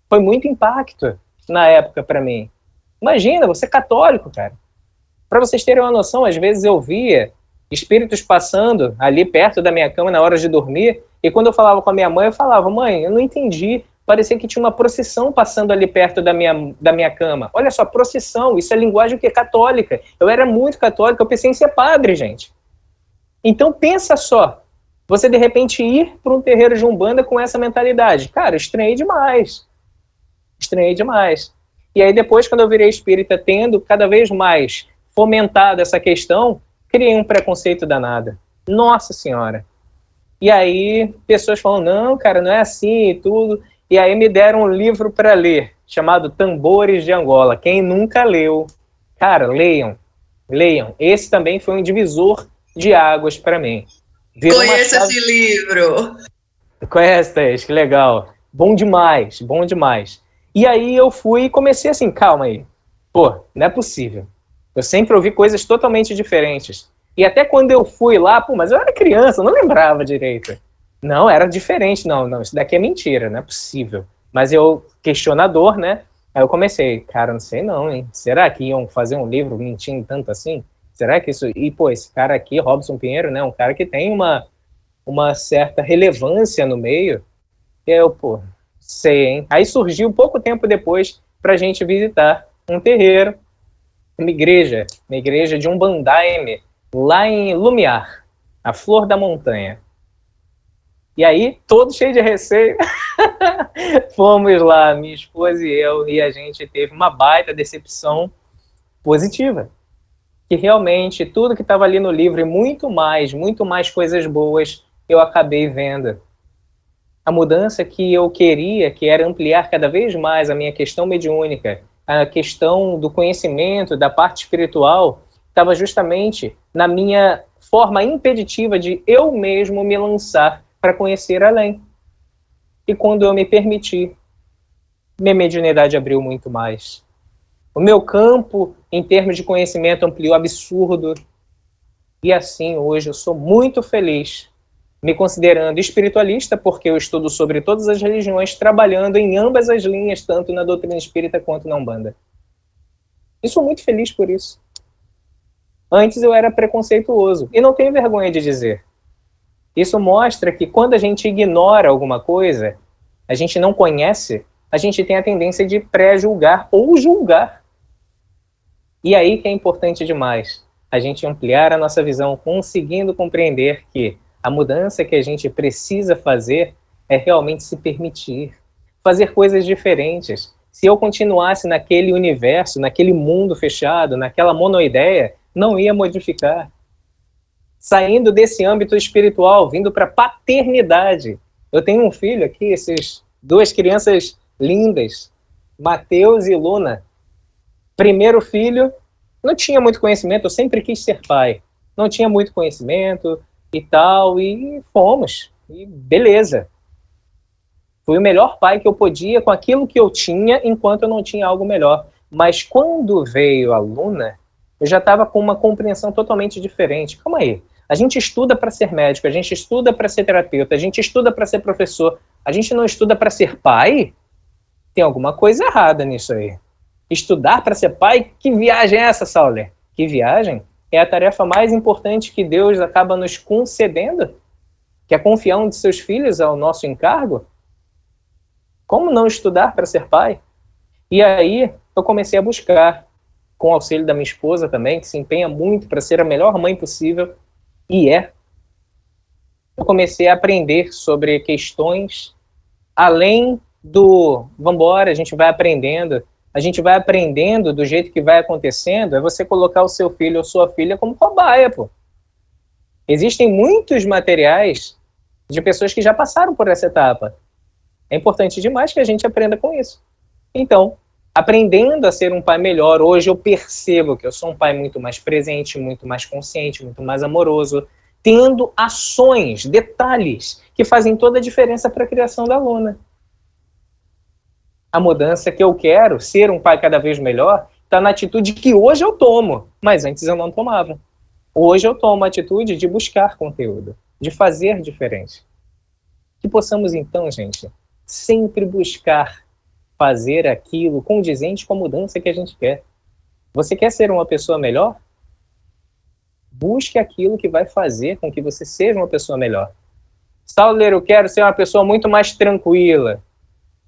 Foi muito impacto na época para mim. Imagina, você é católico, cara. Para vocês terem uma noção, às vezes eu via espíritos passando ali perto da minha cama na hora de dormir, e quando eu falava com a minha mãe, eu falava, mãe, eu não entendi, parecia que tinha uma procissão passando ali perto da minha cama. Olha só, procissão, isso é linguagem que é católica. Eu era muito católico, eu pensei em ser padre, gente. Então pensa só, você de repente ir para um terreiro de Umbanda com essa mentalidade. Cara, estranhei demais. Estranhei demais. E aí depois, quando eu virei espírita, tendo cada vez mais fomentado essa questão, criei um preconceito danado. Nossa Senhora. E aí, pessoas falam, não, cara, não é assim e tudo. E aí me deram um livro para ler, chamado Tambores de Angola. Quem nunca leu, cara, leiam. Leiam. Esse também foi um divisor de águas para mim. Conheço esse livro. Conhece, Thaís? Que legal. Bom demais, bom demais. E aí eu fui e comecei assim, calma aí. Pô, não é possível. Eu sempre ouvi coisas totalmente diferentes. E até quando eu fui lá, pô, mas eu era criança, eu não lembrava direito. Não, era diferente. Não, isso daqui é mentira, não é possível. Mas eu, questionador, né? Aí eu comecei, cara, não sei não, hein? Será que iam fazer um livro mentindo tanto assim? Será que isso... E, pô, esse cara aqui, Robson Pinheiro, né? Um cara que tem uma certa relevância no meio. E eu, pô, sei, hein? Aí surgiu pouco tempo depois pra gente visitar um terreiro, uma igreja de Umbandaime, lá em Lumiar, a Flor da Montanha. E aí, todo cheio de receio, fomos lá, minha esposa e eu, e a gente teve uma baita decepção positiva. Que realmente tudo que estava ali no livro e muito mais coisas boas, eu acabei vendo. A mudança que eu queria, que era ampliar cada vez mais a minha questão mediúnica, a questão do conhecimento, da parte espiritual, estava justamente na minha forma impeditiva de eu mesmo me lançar para conhecer além. E quando eu me permiti, minha mediunidade abriu muito mais. O meu campo, em termos de conhecimento, ampliou absurdo. E assim, hoje, eu sou muito feliz, me considerando espiritualista, porque eu estudo sobre todas as religiões, trabalhando em ambas as linhas, tanto na doutrina espírita quanto na Umbanda. E sou muito feliz por isso. Antes eu era preconceituoso, e não tenho vergonha de dizer. Isso mostra que quando a gente ignora alguma coisa, a gente não conhece, a gente tem a tendência de pré-julgar ou julgar. E aí que é importante demais, a gente ampliar a nossa visão, conseguindo compreender que a mudança que a gente precisa fazer é realmente se permitir, fazer coisas diferentes. Se eu continuasse naquele universo, naquele mundo fechado, naquela monoideia, não ia modificar. Saindo desse âmbito espiritual, vindo para a paternidade. Eu tenho um filho aqui, essas duas crianças lindas, Mateus e Luna. Primeiro filho, não tinha muito conhecimento, eu sempre quis ser pai. Não tinha muito conhecimento e tal, e fomos. E beleza. Fui o melhor pai que eu podia com aquilo que eu tinha, enquanto eu não tinha algo melhor. Mas quando veio a Luna, eu já estava com uma compreensão totalmente diferente. Calma aí. A gente estuda para ser médico, a gente estuda para ser terapeuta, a gente estuda para ser professor, a gente não estuda para ser pai? Tem alguma coisa errada nisso aí. Estudar para ser pai? Que viagem é essa, Sauler? Que viagem? É a tarefa mais importante que Deus acaba nos concedendo? Que é confiar um de seus filhos ao nosso encargo? Como não estudar para ser pai? E aí eu comecei a buscar, com o auxílio da minha esposa também, que se empenha muito para ser a melhor mãe possível, e é. Eu comecei a aprender sobre questões além do vambora, a gente vai aprendendo do jeito que vai acontecendo, é você colocar o seu filho ou sua filha como cobaia, pô. Existem muitos materiais de pessoas que já passaram por essa etapa. É importante demais que a gente aprenda com isso. Então, aprendendo a ser um pai melhor, hoje eu percebo que eu sou um pai muito mais presente, muito mais consciente, muito mais amoroso, tendo ações, detalhes, que fazem toda a diferença para a criação da Luna. A mudança que eu quero, ser um pai cada vez melhor, está na atitude que hoje eu tomo, mas antes eu não tomava. Hoje eu tomo a atitude de buscar conteúdo, de fazer diferente. Que possamos então, gente, sempre buscar fazer aquilo condizente com a mudança que a gente quer. Você quer ser uma pessoa melhor? Busque aquilo que vai fazer com que você seja uma pessoa melhor. Sauler, eu quero ser uma pessoa muito mais tranquila.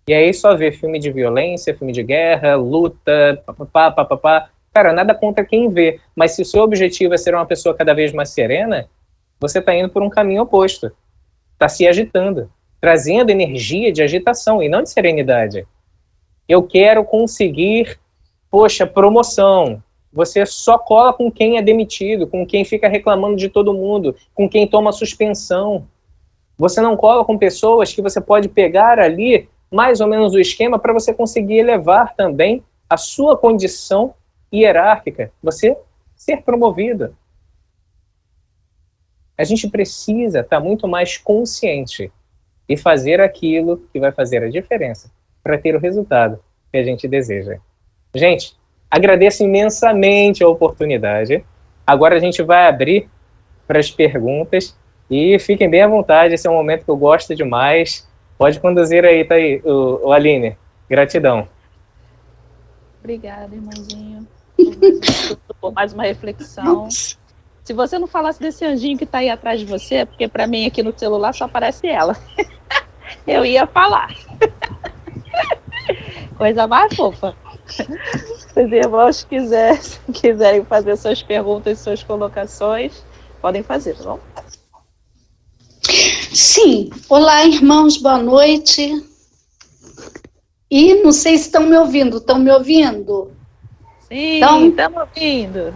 E aí só vê filme de violência, filme de guerra, luta, papapá. Cara, nada contra quem vê, mas se o seu objetivo é ser uma pessoa cada vez mais serena, você está indo por um caminho oposto. Está se agitando, trazendo energia de agitação e não de serenidade. Eu quero conseguir, promoção. Você só cola com quem é demitido, com quem fica reclamando de todo mundo, com quem toma suspensão. Você não cola com pessoas que você pode pegar ali mais ou menos o esquema para você conseguir elevar também a sua condição hierárquica, você ser promovido. A gente precisa estar muito mais consciente e fazer aquilo que vai fazer a diferença para ter o resultado que a gente deseja. Gente, agradeço imensamente a oportunidade. Agora a gente vai abrir para as perguntas e fiquem bem à vontade, esse é um momento que eu gosto demais. Pode conduzir aí, tá aí, o Aline. Gratidão. Obrigada, irmãozinho, por mais um estudo, por mais uma reflexão. Se você não falasse desse anjinho que está aí atrás de você, é porque para mim aqui no celular só aparece ela. Eu ia falar. Coisa mais fofa. Se os irmãos quiserem fazer suas perguntas, suas colocações, podem fazer, tá bom? Sim. Olá, irmãos, boa noite. E não sei se estão me ouvindo. Estão me ouvindo? Sim, Então, estamos ouvindo.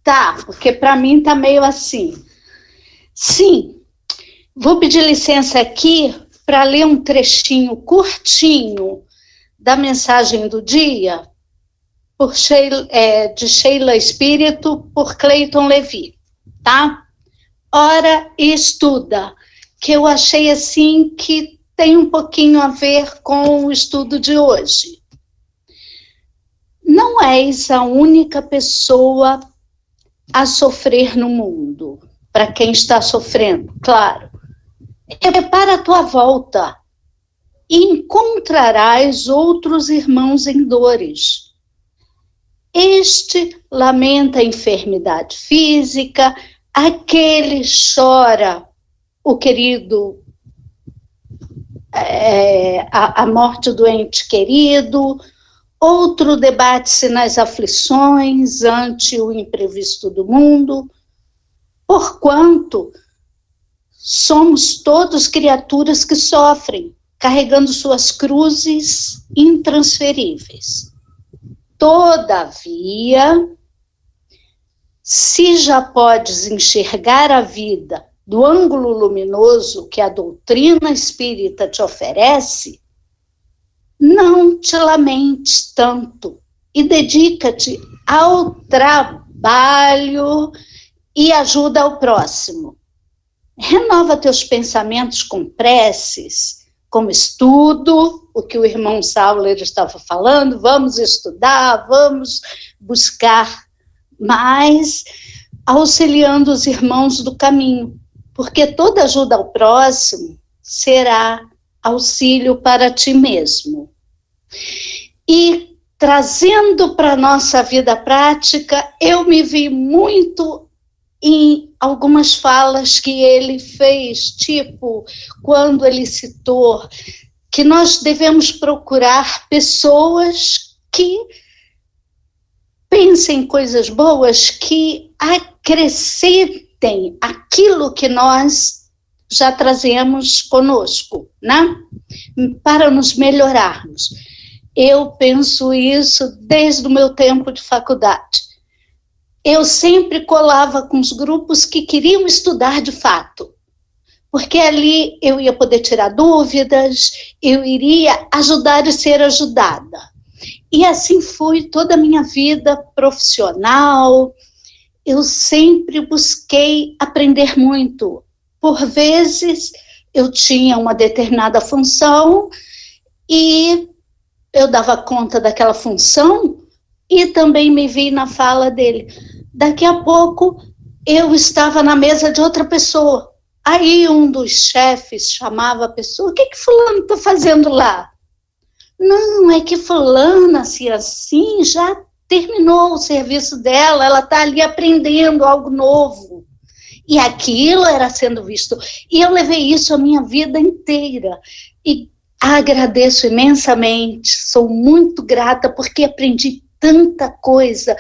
Tá, porque para mim está meio assim. Sim, vou pedir licença aqui para ler um trechinho curtinho da mensagem do dia de Sheila Espírito, por Cleiton Levi, tá? Ora e estuda, que eu achei assim que tem um pouquinho a ver com o estudo de hoje. Não és a única pessoa a sofrer no mundo. Para quem está sofrendo, claro. Repara a tua volta e encontrarás outros irmãos em dores. Este lamenta a enfermidade física, aquele chora o querido, a morte do ente querido, outro debate-se nas aflições ante o imprevisto do mundo, porquanto somos todos criaturas que sofrem, carregando suas cruzes intransferíveis. Todavia, se já podes enxergar a vida do ângulo luminoso que a doutrina espírita te oferece, não te lamentes tanto e dedica-te ao trabalho e ajuda ao próximo. Renova teus pensamentos com preces, como estudo, o que o irmão Sauler estava falando, vamos estudar, vamos buscar mais, auxiliando os irmãos do caminho, porque toda ajuda ao próximo será auxílio para ti mesmo. E trazendo para a nossa vida prática, eu me vi muito em algumas falas que ele fez, tipo, quando ele citou que nós devemos procurar pessoas que pensem coisas boas, que acrescentem aquilo que nós já trazemos conosco, né? Para nos melhorarmos. Eu penso isso desde o meu tempo de faculdade. Eu sempre colava com os grupos que queriam estudar de fato, porque ali eu ia poder tirar dúvidas, eu iria ajudar e ser ajudada. E assim foi toda a minha vida profissional. Eu sempre busquei aprender muito. Por vezes, eu tinha uma determinada função e eu dava conta daquela função e também me vi na fala dele. Daqui a pouco, eu estava na mesa de outra pessoa. Aí um dos chefes chamava a pessoa, o que fulano está fazendo lá? Não, é que fulana, assim, já terminou o serviço dela, ela está ali aprendendo algo novo. E aquilo era sendo visto. E eu levei isso a minha vida inteira. E agradeço imensamente, sou muito grata, porque aprendi tanta coisa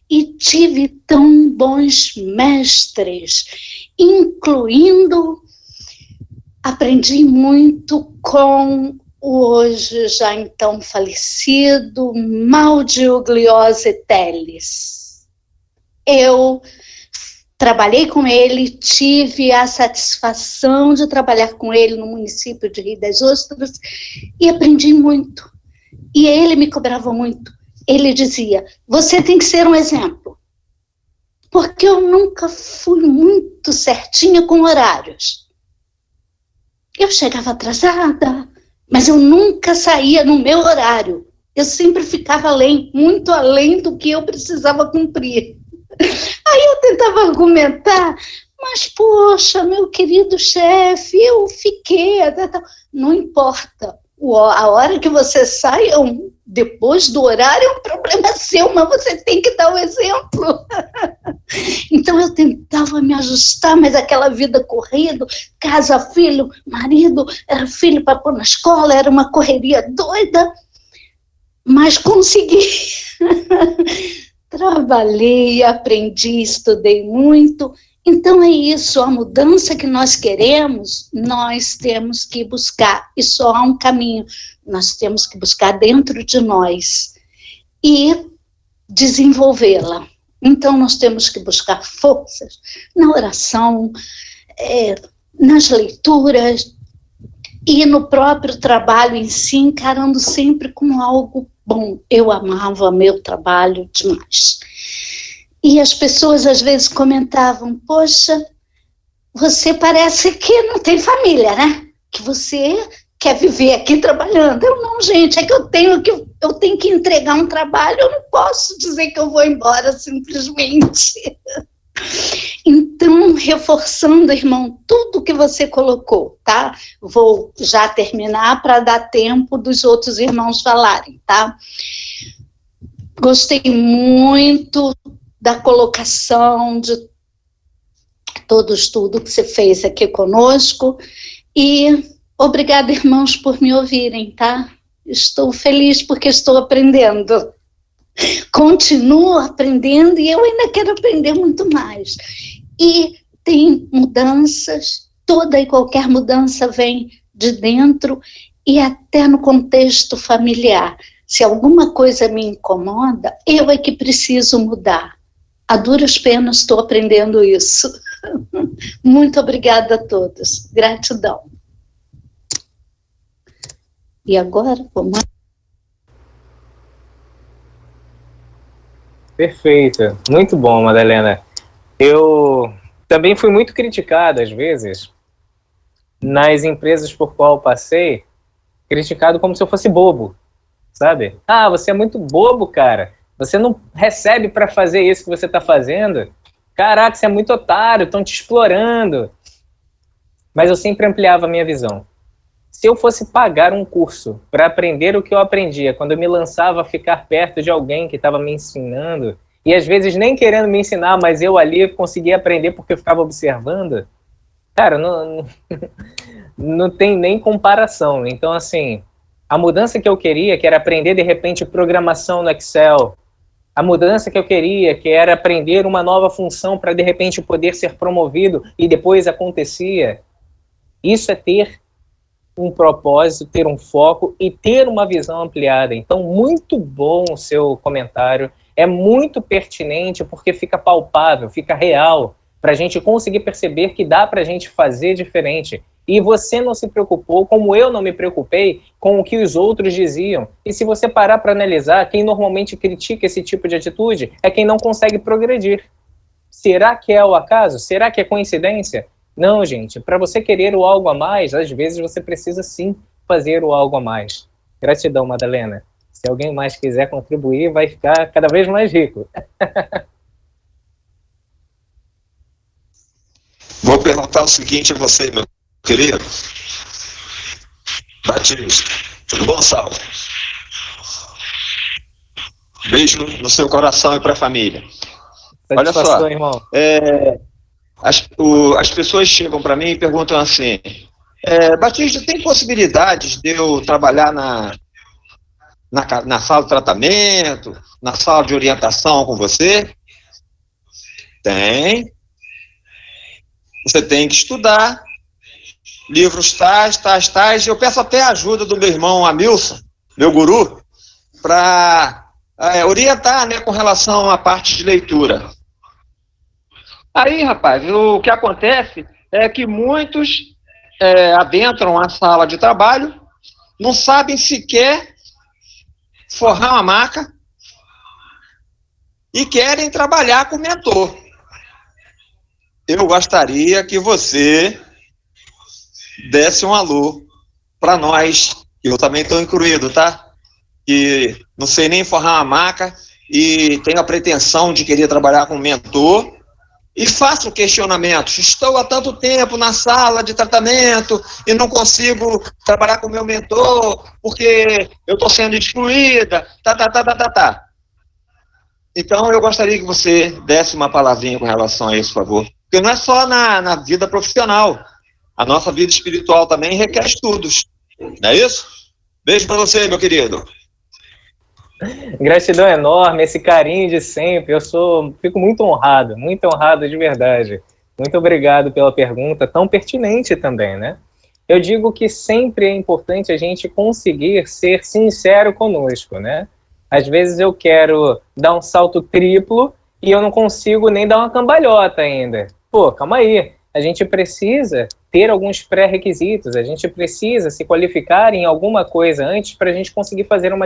e tive tão bons mestres, incluindo, aprendi muito com o hoje já então falecido Maudio Gliose Teles. Eu trabalhei com ele, tive a satisfação de trabalhar com ele no município de Rio das Ostras e aprendi muito. E ele me cobrava muito. Ele dizia, você tem que ser um exemplo. Porque eu nunca fui muito certinha com horários. Eu chegava atrasada, mas eu nunca saía no meu horário. Eu sempre ficava além, muito além do que eu precisava cumprir. Aí eu tentava argumentar Mas, poxa, meu querido chefe, eu fiquei... Não importa. A hora que você sai, depois do horário, é um problema seu, mas você tem que dar o exemplo. Então, eu tentava me ajustar, mas aquela vida corrida, casa, filho, marido, era filho para pôr na escola, era uma correria doida, mas consegui. Trabalhei, aprendi, estudei muito. Então é isso, a mudança que nós queremos, nós temos que buscar, e só há um caminho, nós temos que buscar dentro de nós e desenvolvê-la. Então nós temos que buscar forças na oração, nas leituras e no próprio trabalho em si, encarando sempre como algo bom. Eu amava meu trabalho demais. E as pessoas às vezes comentavam, poxa, você parece que não tem família, né? Que você quer viver aqui trabalhando. Eu não, gente, é que eu tenho que entregar um trabalho, eu não posso dizer que eu vou embora simplesmente. Então, reforçando, irmão, tudo que você colocou, tá? Vou já terminar para dar tempo dos outros irmãos falarem, tá? Gostei muito da colocação de todo o estudo que você fez aqui conosco e obrigada, irmãos, por me ouvirem, tá? Estou feliz porque estou aprendendo. Continuo aprendendo e eu ainda quero aprender muito mais. E tem mudanças, toda e qualquer mudança vem de dentro e até no contexto familiar. Se alguma coisa me incomoda, eu é que preciso mudar. A duras penas estou aprendendo isso. Muito obrigada a todos. Gratidão. E agora, vamos... Perfeito. Muito bom, Madalena. Eu também fui muito criticado, às vezes, nas empresas por qual passei, criticado como se eu fosse bobo, sabe? Ah, você é muito bobo, cara. Você não recebe para fazer isso que você está fazendo. Caraca, você é muito otário, estão te explorando. Mas eu sempre ampliava a minha visão. Se eu fosse pagar um curso para aprender o que eu aprendia, quando eu me lançava a ficar perto de alguém que estava me ensinando, e às vezes nem querendo me ensinar, mas eu ali conseguia aprender porque eu ficava observando, cara, não tem nem comparação. Então, assim, a mudança que eu queria, que era aprender, de repente, programação no Excel, a mudança que eu queria, que era aprender uma nova função para, de repente, poder ser promovido, e depois acontecia, isso é ter um propósito, ter um foco e ter uma visão ampliada. Então, muito bom o seu comentário, é muito pertinente porque fica palpável, fica real, para a gente conseguir perceber que dá para a gente fazer diferente. E você não se preocupou, como eu não me preocupei, com o que os outros diziam. E se você parar para analisar, quem normalmente critica esse tipo de atitude é quem não consegue progredir. Será que é o acaso? Será que é coincidência? Não, gente. Para você querer o algo a mais, às vezes você precisa sim fazer o algo a mais. Gratidão, Madalena. Se alguém mais quiser contribuir, vai ficar cada vez mais rico. Vou perguntar o seguinte a você, meu querido. Batista, tudo bom, Saulo? Beijo no seu coração e para a família. Olha só, irmão. As pessoas chegam para mim e perguntam assim, Batista, tem possibilidades de eu trabalhar na sala de tratamento, na sala de orientação com você? Tem. Você tem que estudar livros tais. Eu peço até a ajuda do meu irmão Amilson, meu guru, para orientar, né, com relação à parte de leitura. Aí, rapaz, o que acontece é que muitos adentram a sala de trabalho, não sabem sequer forrar uma maca e querem trabalhar com o mentor. Eu gostaria que você desse um alô para nós, que eu também estou incluído, tá? Que não sei nem forrar uma maca e tenho a pretensão de querer trabalhar com mentor e façam questionamentos. Estou há tanto tempo na sala de tratamento e não consigo trabalhar com o meu mentor porque eu estou sendo excluída, tá. Então, eu gostaria que você desse uma palavrinha com relação a isso, por favor. Porque não é só na vida profissional. A nossa vida espiritual também requer estudos. Não é isso? Beijo para você, meu querido. Gratidão enorme, esse carinho de sempre. Fico muito honrado de verdade. Muito obrigado pela pergunta, tão pertinente também, né? Eu digo que sempre é importante a gente conseguir ser sincero conosco, né? Às vezes eu quero dar um salto triplo e eu não consigo nem dar uma cambalhota ainda. Pô, calma aí. A gente precisa ter alguns pré-requisitos, a gente precisa se qualificar em alguma coisa antes para a gente conseguir fazer uma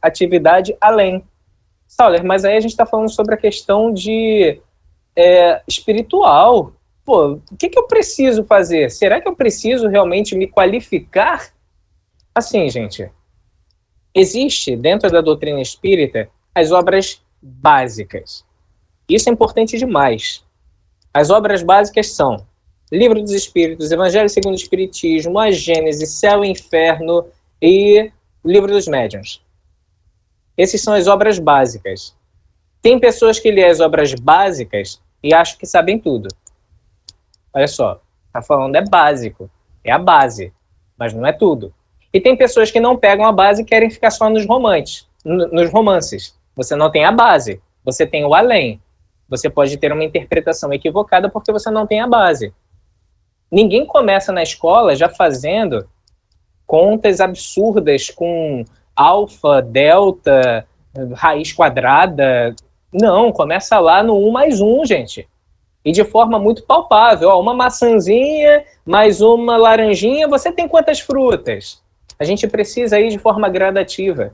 atividade além. Sauler, mas aí a gente está falando sobre a questão de espiritual. Pô, o que eu preciso fazer? Será que eu preciso realmente me qualificar? Assim, gente, existe dentro da doutrina espírita as obras básicas. Isso é importante demais. As obras básicas são Livro dos Espíritos, Evangelho segundo o Espiritismo, a Gênese, Céu e Inferno e Livro dos Médiuns. Essas são as obras básicas. Tem pessoas que lêem as obras básicas e acham que sabem tudo. Olha só, tá falando é básico, é a base, mas não é tudo. E tem pessoas que não pegam a base e querem ficar só nos romances. Você não tem a base, você tem o além. Você pode ter uma interpretação equivocada porque você não tem a base. Ninguém começa na escola já fazendo contas absurdas com alfa, delta, raiz quadrada. Não, começa lá no 1 mais 1, gente. E de forma muito palpável. Ó, uma maçãzinha mais uma laranjinha, você tem quantas frutas? A gente precisa ir de forma gradativa.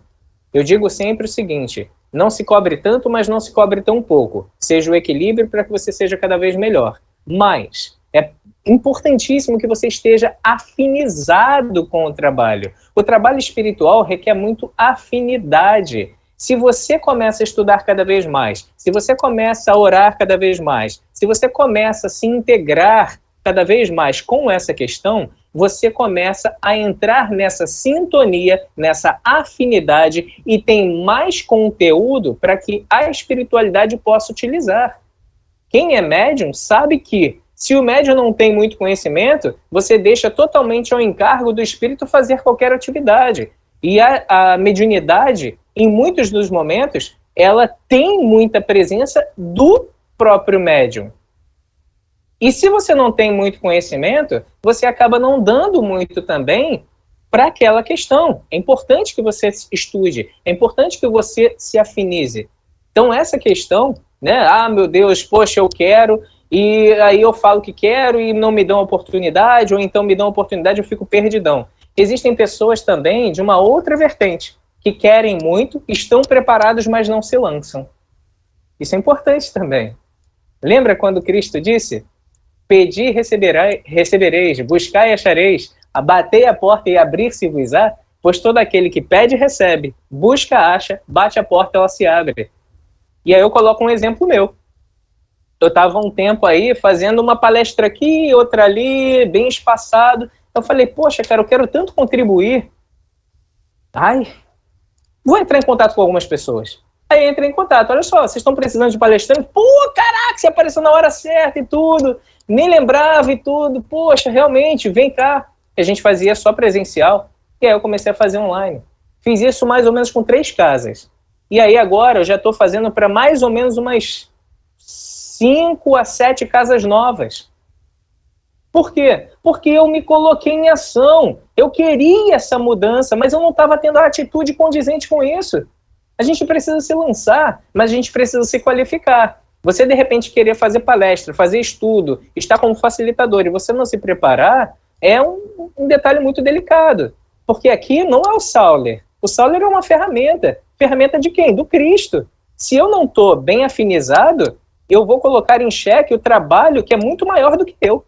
Eu digo sempre o seguinte, não se cobre tanto, mas não se cobre tão pouco. Seja o equilíbrio para que você seja cada vez melhor. Mas é importantíssimo que você esteja afinizado com o trabalho. O trabalho espiritual requer muito afinidade. Se você começa a estudar cada vez mais, se você começa a orar cada vez mais, se você começa a se integrar cada vez mais com essa questão, você começa a entrar nessa sintonia, nessa afinidade e tem mais conteúdo para que a espiritualidade possa utilizar. Quem é médium sabe que se o médium não tem muito conhecimento, você deixa totalmente ao encargo do espírito fazer qualquer atividade. E a mediunidade, em muitos dos momentos, ela tem muita presença do próprio médium. E se você não tem muito conhecimento, você acaba não dando muito também para aquela questão. É importante que você estude, é importante que você se afinize. Então, essa questão, né? Ah, meu Deus, poxa, eu quero, e aí eu falo que quero e não me dão oportunidade, ou então me dão oportunidade e eu fico perdidão. Existem pessoas também de uma outra vertente, que querem muito, estão preparados, mas não se lançam. Isso é importante também. Lembra quando Cristo disse: pedi e recebereis, buscai e achareis, batei a porta e abrir-se-vos-á, pois todo aquele que pede, recebe, busca, acha, bate a porta, ela se abre. E aí eu coloco um exemplo meu. Eu estava um tempo aí fazendo uma palestra aqui, outra ali, bem espaçado. Eu falei, poxa, cara, eu quero tanto contribuir. Ai, vou entrar em contato com algumas pessoas. Aí entrei em contato, olha só, vocês estão precisando de palestrante? Pô, caraca, você apareceu na hora certa e tudo. Nem lembrava e tudo. Poxa, realmente, vem cá. A gente fazia só presencial. E aí eu comecei a fazer online. Fiz isso mais ou menos com 3 casas. E aí agora eu já estou fazendo para mais ou menos umas 5 a 7 casas novas. Por quê? Porque eu me coloquei em ação. Eu queria essa mudança, mas eu não estava tendo a atitude condizente com isso. A gente precisa se lançar, mas a gente precisa se qualificar. Você, de repente, querer fazer palestra, fazer estudo, estar como facilitador e você não se preparar, é um detalhe muito delicado. Porque aqui não é o Sauler. O Sauler é uma ferramenta. Ferramenta de quem? Do Cristo. Se eu não estou bem afinizado, eu vou colocar em xeque o trabalho que é muito maior do que eu.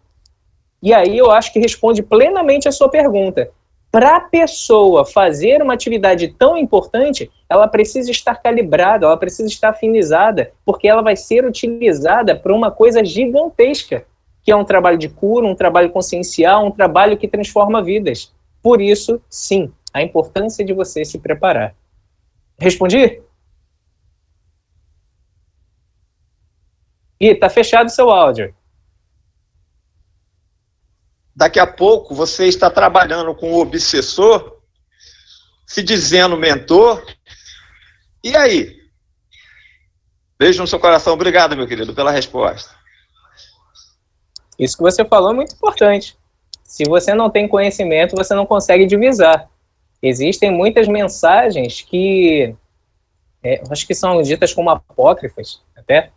E aí eu acho que responde plenamente a sua pergunta. para a pessoa fazer uma atividade tão importante, ela precisa estar calibrada, ela precisa estar afinizada, porque ela vai ser utilizada para uma coisa gigantesca, que é um trabalho de cura, um trabalho consciencial, um trabalho que transforma vidas. Por isso, sim, a importância de você se preparar. Respondi? Ih, tá fechado o seu áudio. Daqui a pouco você está trabalhando com o obsessor, se dizendo mentor. E aí? Beijo no seu coração. Obrigado, meu querido, pela resposta. Isso que você falou é muito importante. Se você não tem conhecimento, você não consegue divisar. Existem muitas mensagens que acho que são ditas como apócrifas, até,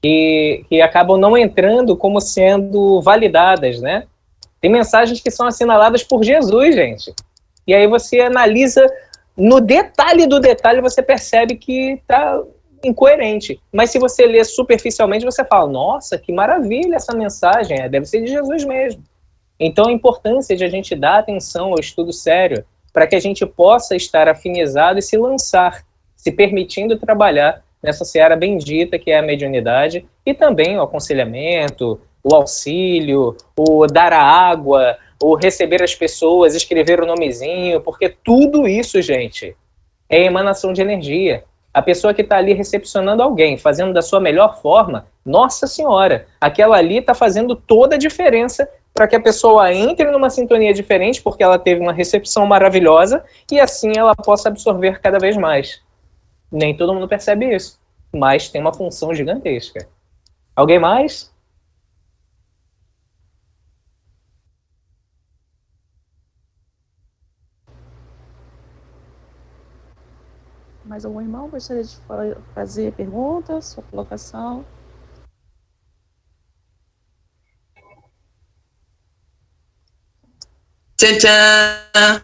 que acabam não entrando como sendo validadas, né? Tem mensagens que são assinaladas por Jesus, gente. E aí você analisa, no detalhe do detalhe, você percebe que está incoerente. Mas se você lê superficialmente, você fala, nossa, que maravilha essa mensagem, deve ser de Jesus mesmo. Então a importância de a gente dar atenção ao estudo sério, para que a gente possa estar afinizado e se lançar, se permitindo trabalhar nessa seara bendita que é a mediunidade, e também o aconselhamento, o auxílio, o dar a água, o receber as pessoas, escrever o nomezinho, porque tudo isso, gente, é emanação de energia. A pessoa que está ali recepcionando alguém, fazendo da sua melhor forma, nossa senhora, aquela ali está fazendo toda a diferença para que a pessoa entre numa sintonia diferente, porque ela teve uma recepção maravilhosa, e assim ela possa absorver cada vez mais. Nem todo mundo percebe isso, mas tem uma função gigantesca. Alguém mais? Mais algum irmão gostaria de fazer pergunta, sua colocação? Tchan, tchan.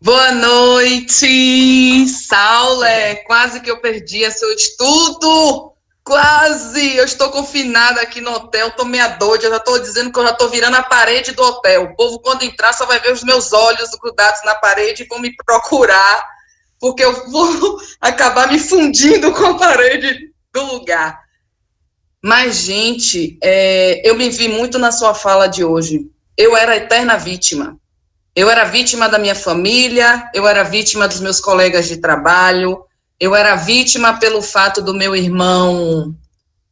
Boa noite, Sauler. Quase que eu perdi seu estudo. Quase. Eu estou confinada aqui no hotel, tô meia doida. Eu já estou dizendo que eu já estou virando a parede do hotel. O povo, quando entrar, só vai ver os meus olhos grudados na parede e vão me procurar, porque eu vou acabar me fundindo com a parede do lugar. Mas, gente, eu me vi muito na sua fala de hoje. Eu era a eterna vítima. Eu era vítima da minha família, eu era vítima dos meus colegas de trabalho, eu era vítima pelo fato do meu irmão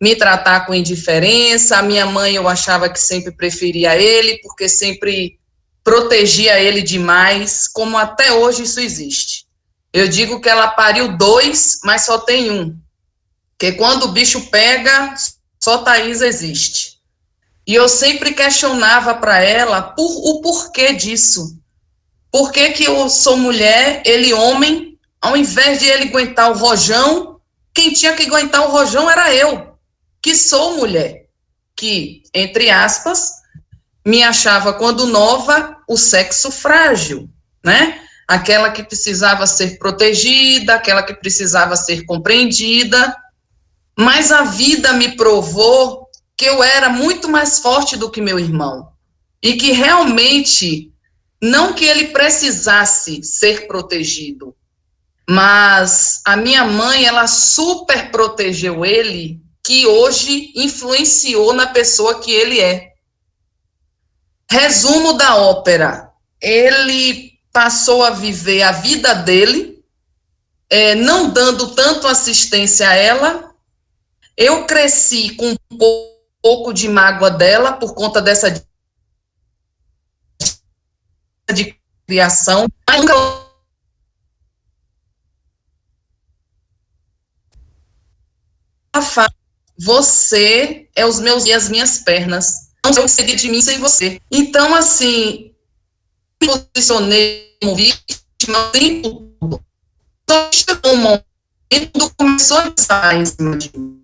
me tratar com indiferença, a minha mãe eu achava que sempre preferia ele, porque sempre protegia ele demais, como até hoje isso existe. Eu digo que ela pariu 2, mas só tem um, porque quando o bicho pega, só Thaís existe. E eu sempre questionava para ela o porquê disso. Por que que eu sou mulher, ele homem, ao invés de ele aguentar o rojão, quem tinha que aguentar o rojão era eu, que sou mulher, que, entre aspas, me achava, quando nova, o sexo frágil, né? Aquela que precisava ser protegida, aquela que precisava ser compreendida, mas a vida me provou que eu era muito mais forte do que meu irmão, e que realmente, não que ele precisasse ser protegido, mas a minha mãe, ela super protegeu ele, que hoje influenciou na pessoa que ele é. Resumo da ópera, ele passou a viver a vida dele, não dando tanto assistência a ela. Eu cresci com um pouco de mágoa dela, por conta dessa de criação, mas nunca você é os meus e as minhas pernas. Não sei o que seria de mim sem você. Então, assim, me posicionei como vítima o tempo todo. Só chegou um momento que começou a pensar em cima de mim.